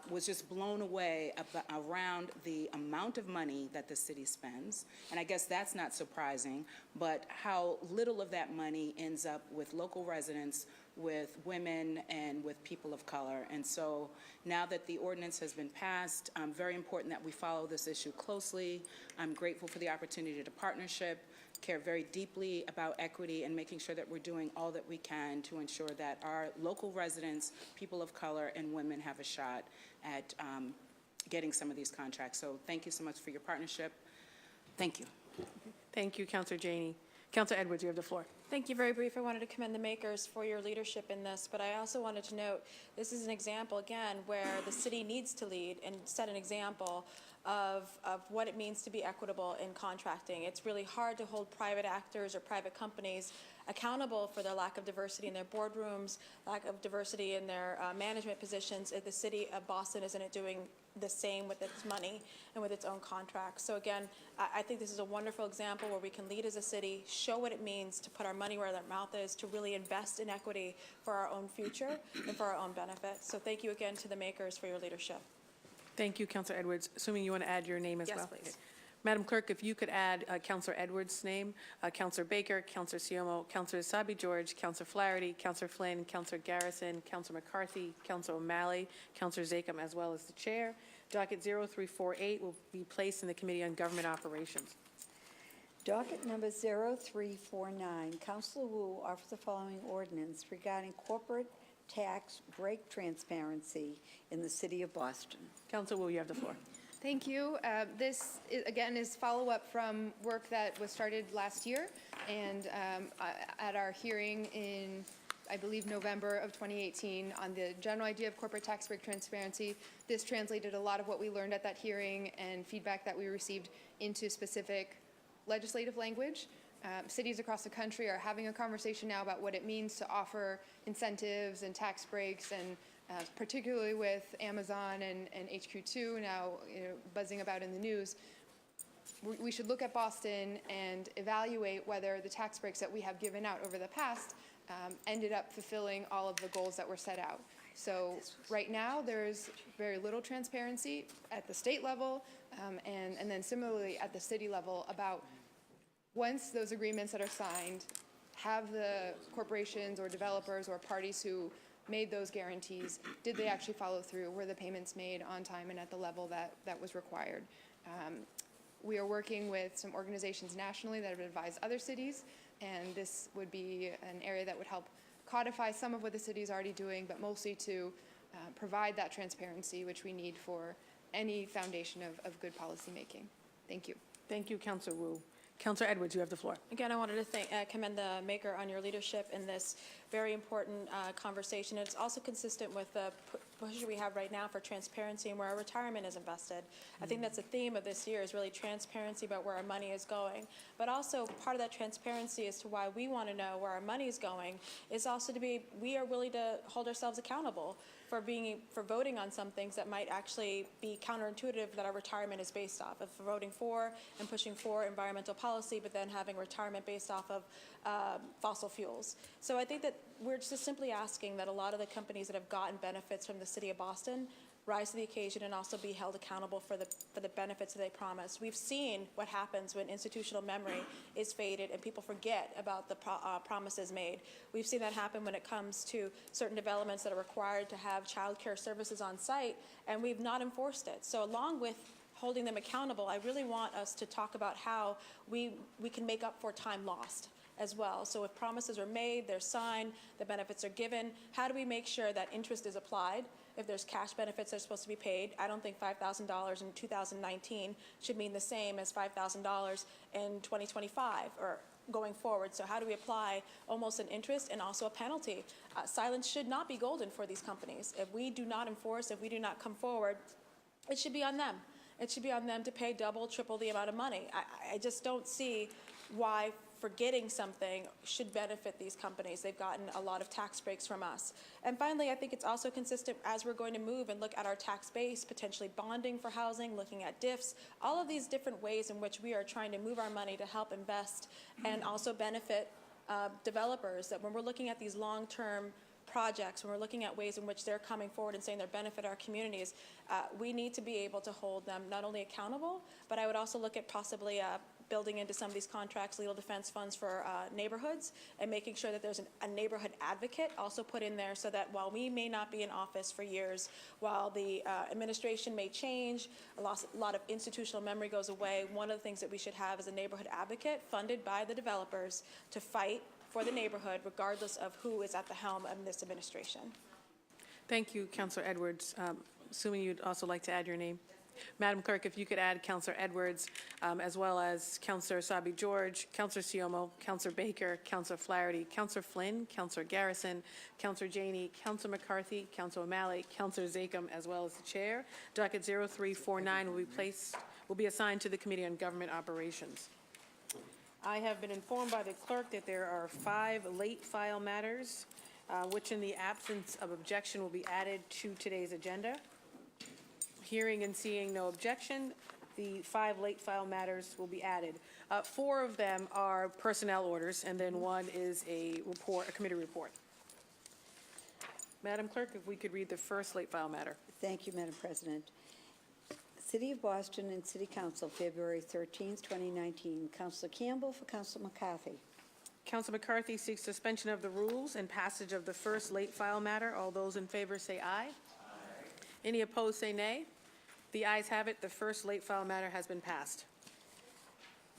was just blown away around the amount of money that the city spends. And I guess that's not surprising, but how little of that money ends up with local residents, with women, and with people of color. And so now that the ordinance has been passed, very important that we follow this issue closely. I'm grateful for the opportunity to partnership, care very deeply about equity, and making sure that we're doing all that we can to ensure that our local residents, people of color, and women have a shot at getting some of these contracts. So thank you so much for your partnership. Thank you. Thank you, Counselor Janey. Counselor Edwards, you have the floor. Thank you. Very brief. I wanted to commend the makers for your leadership in this, but I also wanted to note this is an example, again, where the city needs to lead and set an example of what it means to be equitable in contracting. It's really hard to hold private actors or private companies accountable for their lack of diversity in their boardrooms, lack of diversity in their management positions if the city of Boston isn't doing the same with its money and with its own contracts. So again, I think this is a wonderful example where we can lead as a city, show what it means to put our money where our mouth is, to really invest in equity for our own future and for our own benefit. So thank you again to the makers for your leadership. Thank you, Counselor Edwards. Assuming you want to add your name as well. Yes, please. Okay. Madam Clerk, if you could add Counselor Edwards' name, Counselor Baker, Counselor Siomo, Counselor Sabi George, Counselor Flaherty, Counselor Flynn, Counselor Garrison, Counselor McCarthy, Counselor O'Malley, Counselor Zakem, as well as the Chair. Docket 0348 will be placed in the Committee on Government Operations. Docket number 0349, Councilor Wu offers the following ordinance regarding corporate tax break transparency in the city of Boston. Councilor Wu, you have the floor. Thank you. This, again, is follow-up from work that was started last year, and at our hearing in, I believe, November of 2018 on the general idea of corporate tax break transparency. This translated a lot of what we learned at that hearing and feedback that we received into specific legislative language. Cities across the country are having a conversation now about what it means to offer incentives and tax breaks, and particularly with Amazon and HQ2 now buzzing about in the news. We should look at Boston and evaluate whether the tax breaks that we have given out over the past ended up fulfilling all of the goals that were set out. So right now there's very little transparency at the state level and then similarly at the city level about once those agreements that are signed, have the corporations or developers or parties who made those guarantees, did they actually follow through? Were the payments made on time and at the level that was required? We are working with some organizations nationally that have advised other cities, and this would be an area that would help codify some of what the city is already doing, but mostly to provide that transparency which we need for any foundation of good policy making. Thank you. Thank you, Counselor Wu. Counselor Edwards, you have the floor. Again, I wanted to commend the maker on your leadership in this very important conversation. It's also consistent with the push we have right now for transparency and where our retirement is invested. I think that's a theme of this year, is really transparency about where our money is going. But also part of that transparency as to why we want to know where our money is going is also to be, we are willing to hold ourselves accountable for voting on some things that might actually be counterintuitive that our retirement is based off of, voting for and pushing for environmental policy, but then having retirement based off of fossil fuels. So I think that we're just simply asking that a lot of the companies that have gotten benefits from the city of Boston rise to the occasion and also be held accountable for the benefits that they promised. We've seen what happens when institutional memory is faded and people forget about the promises made. We've seen that happen when it comes to certain developments that are required to have child care services on site, and we've not enforced it. So along with holding them accountable, I really want us to talk about how we can make up for time lost as well. So if promises are made, they're signed, the benefits are given, how do we make sure that interest is applied? If there's cash benefits that are supposed to be paid, I don't think $5,000 in 2019 should mean the same as $5,000 in 2025 or going forward. So how do we apply almost an interest and also a penalty? Silence should not be golden for these companies. If we do not enforce, if we do not come forward, it should be on them. It should be on them to pay double, triple the amount of money. I just don't see why forgetting something should benefit these companies. They've gotten a lot of tax breaks from us. And finally, I think it's also consistent as we're going to move and look at our tax base, potentially bonding for housing, looking at diffs, all of these different ways in which we are trying to move our money to help invest and also benefit developers, that when we're looking at these long-term projects, when we're looking at ways in which they're coming forward and saying they benefit our communities, we need to be able to hold them not only accountable, but I would also look at possibly building into some of these contracts legal defense funds for neighborhoods, and making sure that there's a neighborhood advocate also put in there, so that while we may not be in office for years, while the administration may change, a lot of institutional memory goes away, one of the things that we should have is a neighborhood advocate funded by the developers to fight for the neighborhood, regardless of who is at the helm of this administration. Thank you, Councillor Edwards. Assuming you'd also like to add your name. Madam Clerk, if you could add Councillor Edwards, as well as Councillor Sabi George, Councillor Siomo, Councillor Baker, Councillor Flaherty, Councillor Flynn, Councillor Garrison, Councillor Janey, Councillor McCarthy, Councillor O'Malley, Councillor Zakem, as well as the Chair. Docket 0349 will be assigned to the Committee on Government Operations. I have been informed by the clerk that there are 5 late file matters, which in the absence of objection will be added to today's agenda. Hearing and seeing no objection, the 5 late file matters will be added. 4 of them are personnel orders, and then 1 is a committee report. Madam Clerk, if we could read the first late file matter. Thank you, Madam President. City of Boston and City Council, February 13th, 2019. Councilor Campbell for Councilor McCarthy. Councilor McCarthy seeks suspension of the rules and passage of the first late file matter. All those in favor say aye. Aye. Any opposed say nay. The ayes have it. The first late file matter has been passed.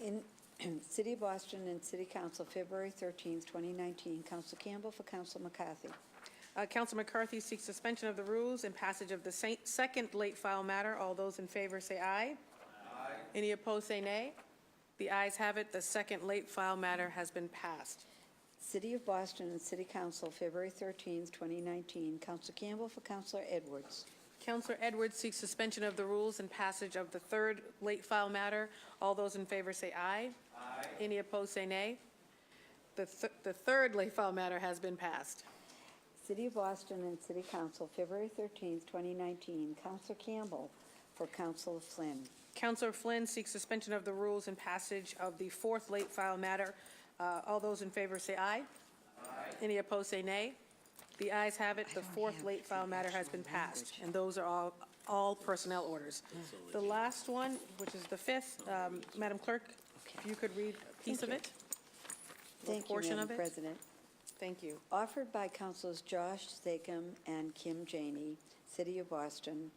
In City of Boston and City Council, February 13th, 2019. Councilor Campbell for Councilor McCarthy. Councilor McCarthy seeks suspension of the rules and passage of the second late file matter. All those in favor say aye. Aye. Any opposed say nay. The ayes have it. The second late file matter has been passed. City of Boston and City Council, February 13th, 2019. Councilor Campbell for Councilor Edwards. Councilor Edwards seeks suspension of the rules and passage of the third late file matter. All those in favor say aye. Aye. Any opposed say nay. The third late file matter has been passed. City of Boston and City Council, February 13th, 2019. Councilor Campbell for Councilor Flynn. Councilor Flynn seeks suspension of the rules and passage of the fourth late file matter. All those in favor say aye. Aye. Any opposed say nay. The ayes have it. The fourth late file matter has been passed, and those are all personnel orders. The last one, which is the fifth, Madam Clerk, if you could read a piece of it. Thank you, Madam President. Thank you. Offered by Councilors Josh Zakem and Kim Janey, City of Boston,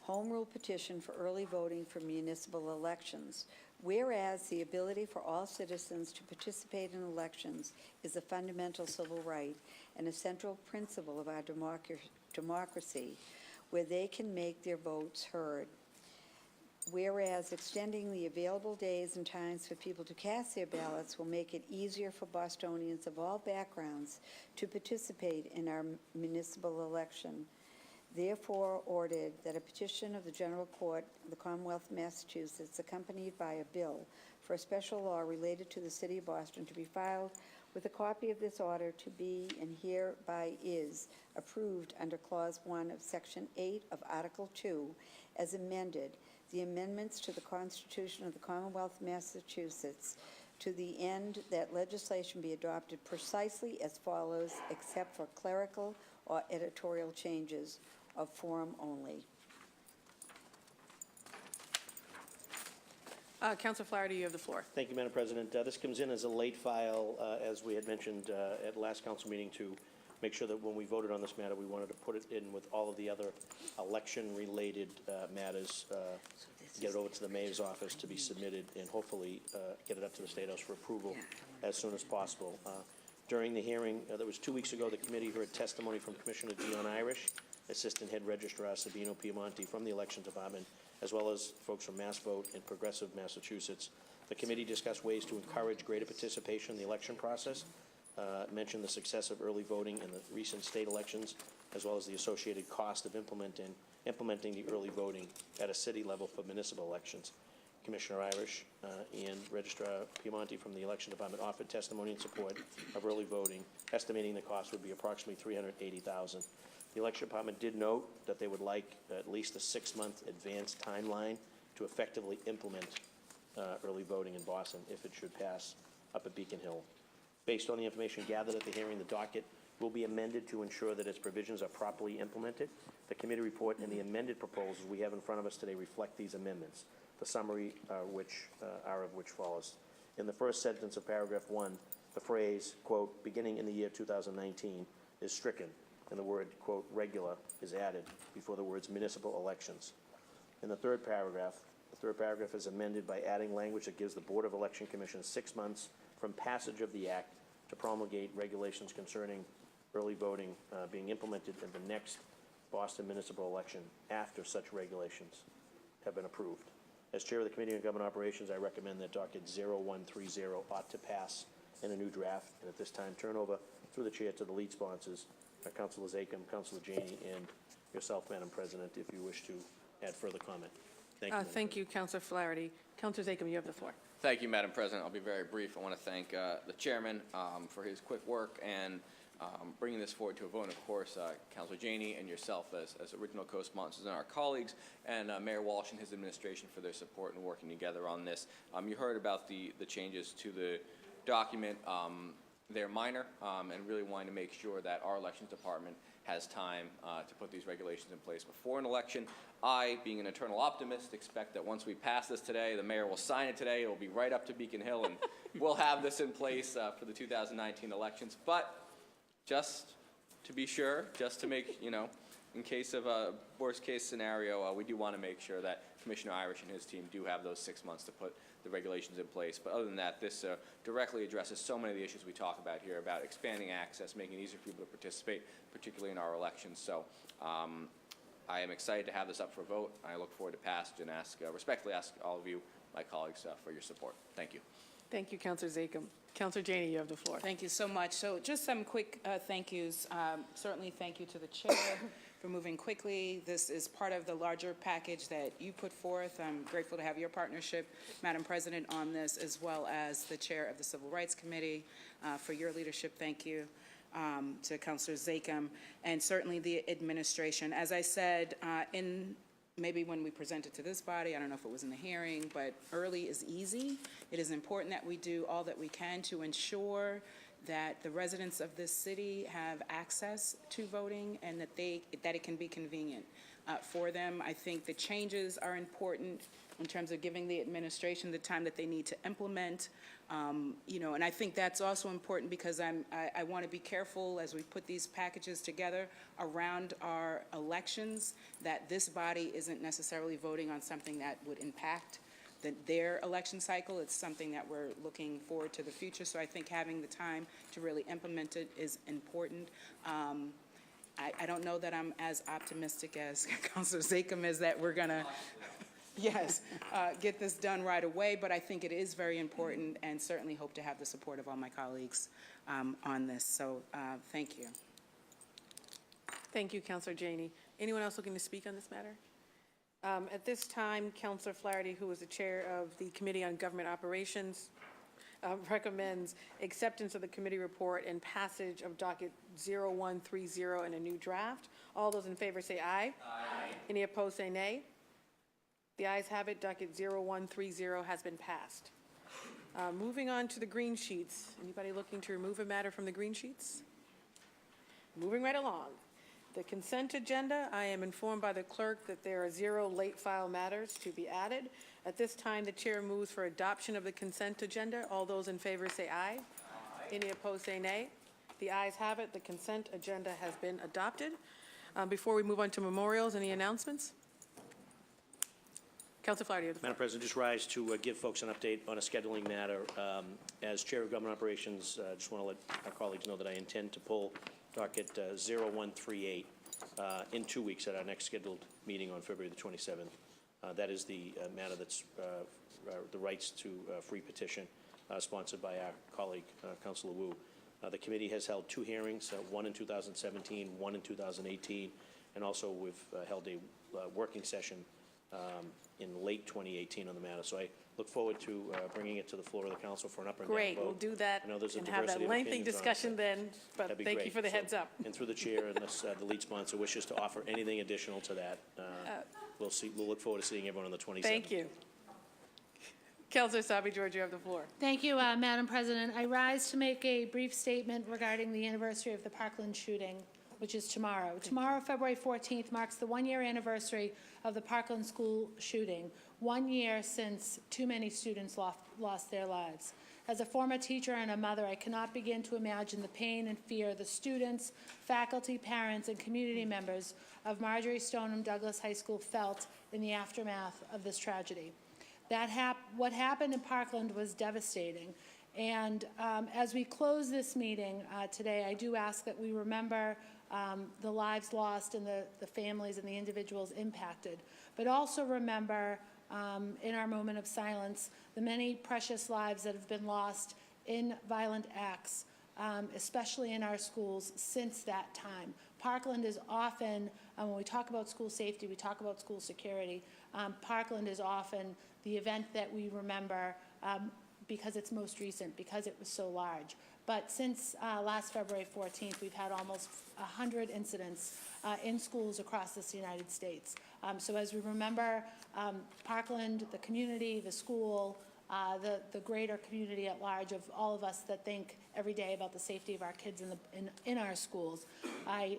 Home Rule Petition for Early Voting for Municipal Elections. Whereas the ability for all citizens to participate in elections is a fundamental civil right and a central principle of our democracy, where they can make their votes heard. Whereas extending the available days and times for people to cast their ballots will make it easier for Bostonians of all backgrounds to participate in our municipal election. Therefore ordered that a petition of the General Court of the Commonwealth of Massachusetts, accompanied by a bill for a special law related to the City of Boston, to be filed with a copy of this order to be and hereby is approved under Clause 1 of Section 8 of Article 2 as amended, the amendments to the Constitution of the Commonwealth of Massachusetts, to the end that legislation be adopted precisely as follows, except for clerical or editorial changes of form only. Councilor Flaherty, you have the floor. Thank you, Madam President. This comes in as a late file, as we had mentioned at last council meeting, to make sure that when we voted on this matter, we wanted to put it in with all of the other election-related matters, get it over to the mayor's office to be submitted, and hopefully get it up to the State House for approval as soon as possible. During the hearing that was 2 weeks ago, the committee heard testimony from Commissioner Dion Irish, Assistant Head Registrar Sabino Piemonte from the Election Department, as well as folks from MassVote and Progressive Massachusetts. The committee discussed ways to encourage greater participation in the election process, mentioned the success of early voting in the recent state elections, as well as the associated cost of implementing the early voting at a city level for municipal elections. Commissioner Irish and Registrar Piemonte from the Election Department offered testimony in support of early voting, estimating the cost would be approximately $380,000. The Election Department did note that they would like at least a 6-month advance timeline to effectively implement early voting in Boston if it should pass up at Beacon Hill. Based on the information gathered at the hearing, the docket will be amended to ensure that its provisions are properly implemented. The committee report and the amended proposals we have in front of us today reflect these amendments. The summary of which follows. In the first sentence of paragraph 1, the phrase, quote, beginning in the year 2019 is stricken, and the word, quote, regular is added before the words municipal elections. In the third paragraph is amended by adding language that gives the Board of Election Commission 6 months from passage of the act to promulgate regulations concerning early voting being implemented in the next Boston municipal election after such regulations have been approved. As Chair of the Committee on Government Operations, I recommend that docket 0130 ought to pass in a new draft, and at this time turn over through the Chair to the lead sponsors, Councilor Zakhem, Councilor Janey, and yourself, Madam President, if you wish to add further comment. Thank you. Thank you, Councilor Flaherty. Councilor Zakhem, you have the floor. Thank you, Madam President. I'll be very brief. I want to thank the chairman for his quick work and bringing this forward to a vote. And of course, Councilor Janey and yourself as original co-sponsors and our colleagues, and Mayor Walsh and his administration for their support and working together on this. You heard about the changes to the document. They're minor and really wanting to make sure that our elections department has time to put these regulations in place before an election. I, being an eternal optimist, expect that once we pass this today, the mayor will sign it today, it will be right up to Beacon Hill, and we'll have this in place for the 2019 elections. But just to be sure, just to make, in case of a worst-case scenario, we do want to make sure that Commissioner Irish and his team do have those 6 months to put the regulations in place. But other than that, this directly addresses so many of the issues we talk about here about expanding access, making it easier for people to participate, particularly in our elections. So I am excited to have this up for a vote. I look forward to passage and respectfully ask all of you, my colleagues, for your support. Thank you. Thank you, Councilor Zakhem. Councilor Janey, you have the floor. Thank you so much. So just some quick thank yous. Certainly thank you to the chair for moving quickly. This is part of the larger package that you put forth. I'm grateful to have your partnership, Madam President, on this, as well as the chair of the Civil Rights Committee for your leadership. Thank you. To Councilor Zakhem, and certainly the administration. As I said, maybe when we presented to this body, I don't know if it was in the hearing, but early is easy. It is important that we do all that we can to ensure that the residents of this city have access to voting and that it can be convenient for them. I think the changes are important in terms of giving the administration the time that they need to implement. And I think that's also important because I want to be careful as we put these packages together around our elections that this body isn't necessarily voting on something that would impact their election cycle. It's something that we're looking forward to the future. So I think having the time to really implement it is important. I don't know that I'm as optimistic as Councilor Zakhem is that we're going to get this done right away, but I think it is very important and certainly hope to have the support of all my colleagues on this. So thank you. Thank you, Councilor Janey. Anyone else looking to speak on this matter? At this time, Councilor Flaherty, who is the chair of the Committee on Government Operations, recommends acceptance of the committee report and passage of docket 0130 in a new draft. All those in favor say aye. Aye. Any opposed say nay. The ayes have it. Docket 0130 has been passed. Moving on to the green sheets. Anybody looking to remove a matter from the green sheets? Moving right along. The consent agenda, I am informed by the clerk that there are 0 late file matters to be added. At this time, the chair moves for adoption of the consent agenda. All those in favor say aye. Aye. Any opposed say nay. The ayes have it. The consent agenda has been adopted. Before we move on to memorials, any announcements? Councilor Flaherty, you have the floor. Madam President, just rise to give folks an update on a scheduling matter. As Chair of Government Operations, I just want to let our colleagues know that I intend to pull docket 0138 in 2 weeks at our next scheduled meeting on February the 27th. That is the matter that's the rights to free petition sponsored by our colleague, Councilor Wu. The committee has held 2 hearings, one in 2017, one in 2018, and also we've held a working session in late 2018 on the matter. So I look forward to bringing it to the floor of the council for an up and down vote. Great, we'll do that I know there's a and have diversity that of lengthy opinions on it, discussion then, but that'd be thank you great. for the So- heads up. And through the chair, unless the lead sponsor wishes to offer anything additional to that, we'll look forward to seeing everyone on the 27th. Thank you. Councilor Sabi George, you have the floor. Thank you, Madam President. I rise to make a brief statement regarding the anniversary of the Parkland shooting, which is tomorrow. Tomorrow, February 14th, marks the one-year anniversary of the Parkland school shooting, 1 year since too many students lost their lives. As a former teacher and a mother, I cannot begin to imagine the pain and fear the students, faculty, parents, and community members of Marjorie Stoneham Douglas High School felt in the aftermath of this tragedy. What happened in Parkland was devastating. And as we close this meeting today, I do ask that we remember the lives lost and the families and the individuals impacted, but also remember in our moment of silence the many precious lives that have been lost in violent acts, especially in our schools since that time. Parkland is often, when we talk about school safety, we talk about school security. Parkland is often the event that we remember because it's most recent, because it was so large. But since last February 14th, we've had almost 100 incidents in schools across this United States. So as we remember Parkland, the community, the school, the greater community at large of all of us that think every day about the safety of our kids in our schools, I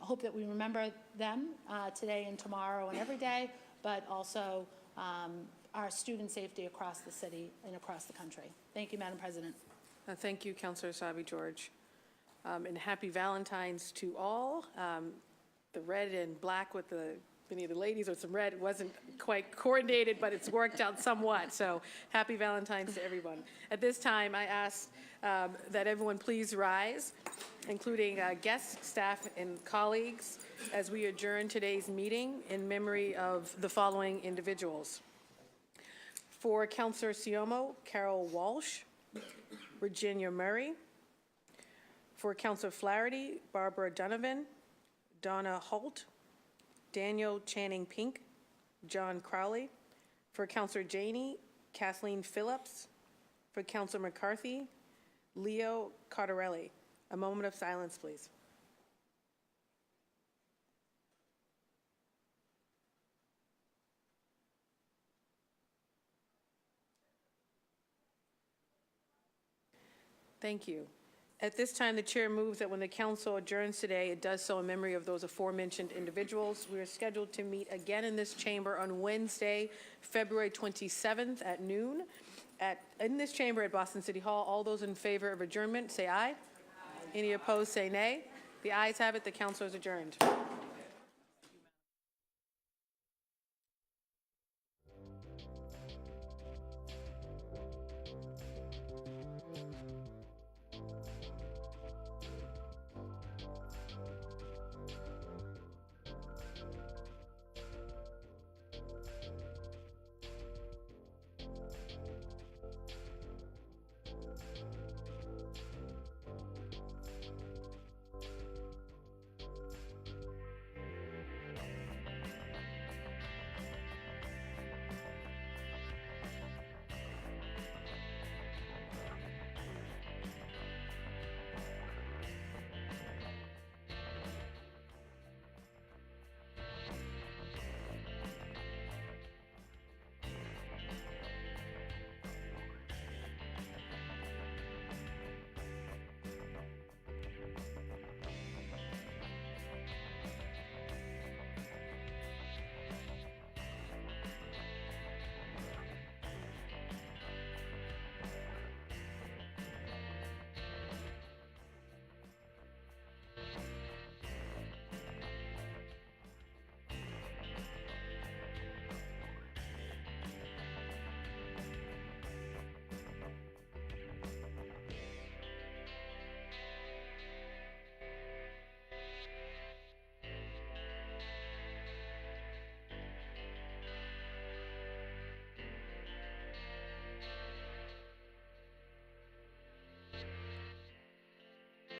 hope that we remember them today and tomorrow and every day, but also our student safety across the city and across the country. Thank you, Madam President. Thank you, Councilor Sabi George. And happy Valentine's to all. The red and black with many of the ladies with some red, it wasn't quite coordinated, but it's worked out somewhat. So happy Valentine's to everyone. At this time, I ask that everyone please rise, including guests, staff, and colleagues, as we adjourn today's meeting in memory of the following individuals. For Councilor Siomo, Carol Walsh, Virginia Murray. For Councilor Flaherty, Barbara Donovan, Donna Holt, Daniel Channing Pink, John Crowley. For Councilor Janey, Kathleen Phillips. For Councilor McCarthy, Leo Cottarelli. A moment of silence, please. Thank you. At this time, the chair moves that when the council adjourns today, it does so in memory of those aforementioned individuals. We are scheduled to meet again in this chamber on Wednesday, February 27th at noon in this chamber at Boston City Hall. All those in favor of adjournment, say aye. Any opposed, say nay. The ayes have it. The council is adjourned.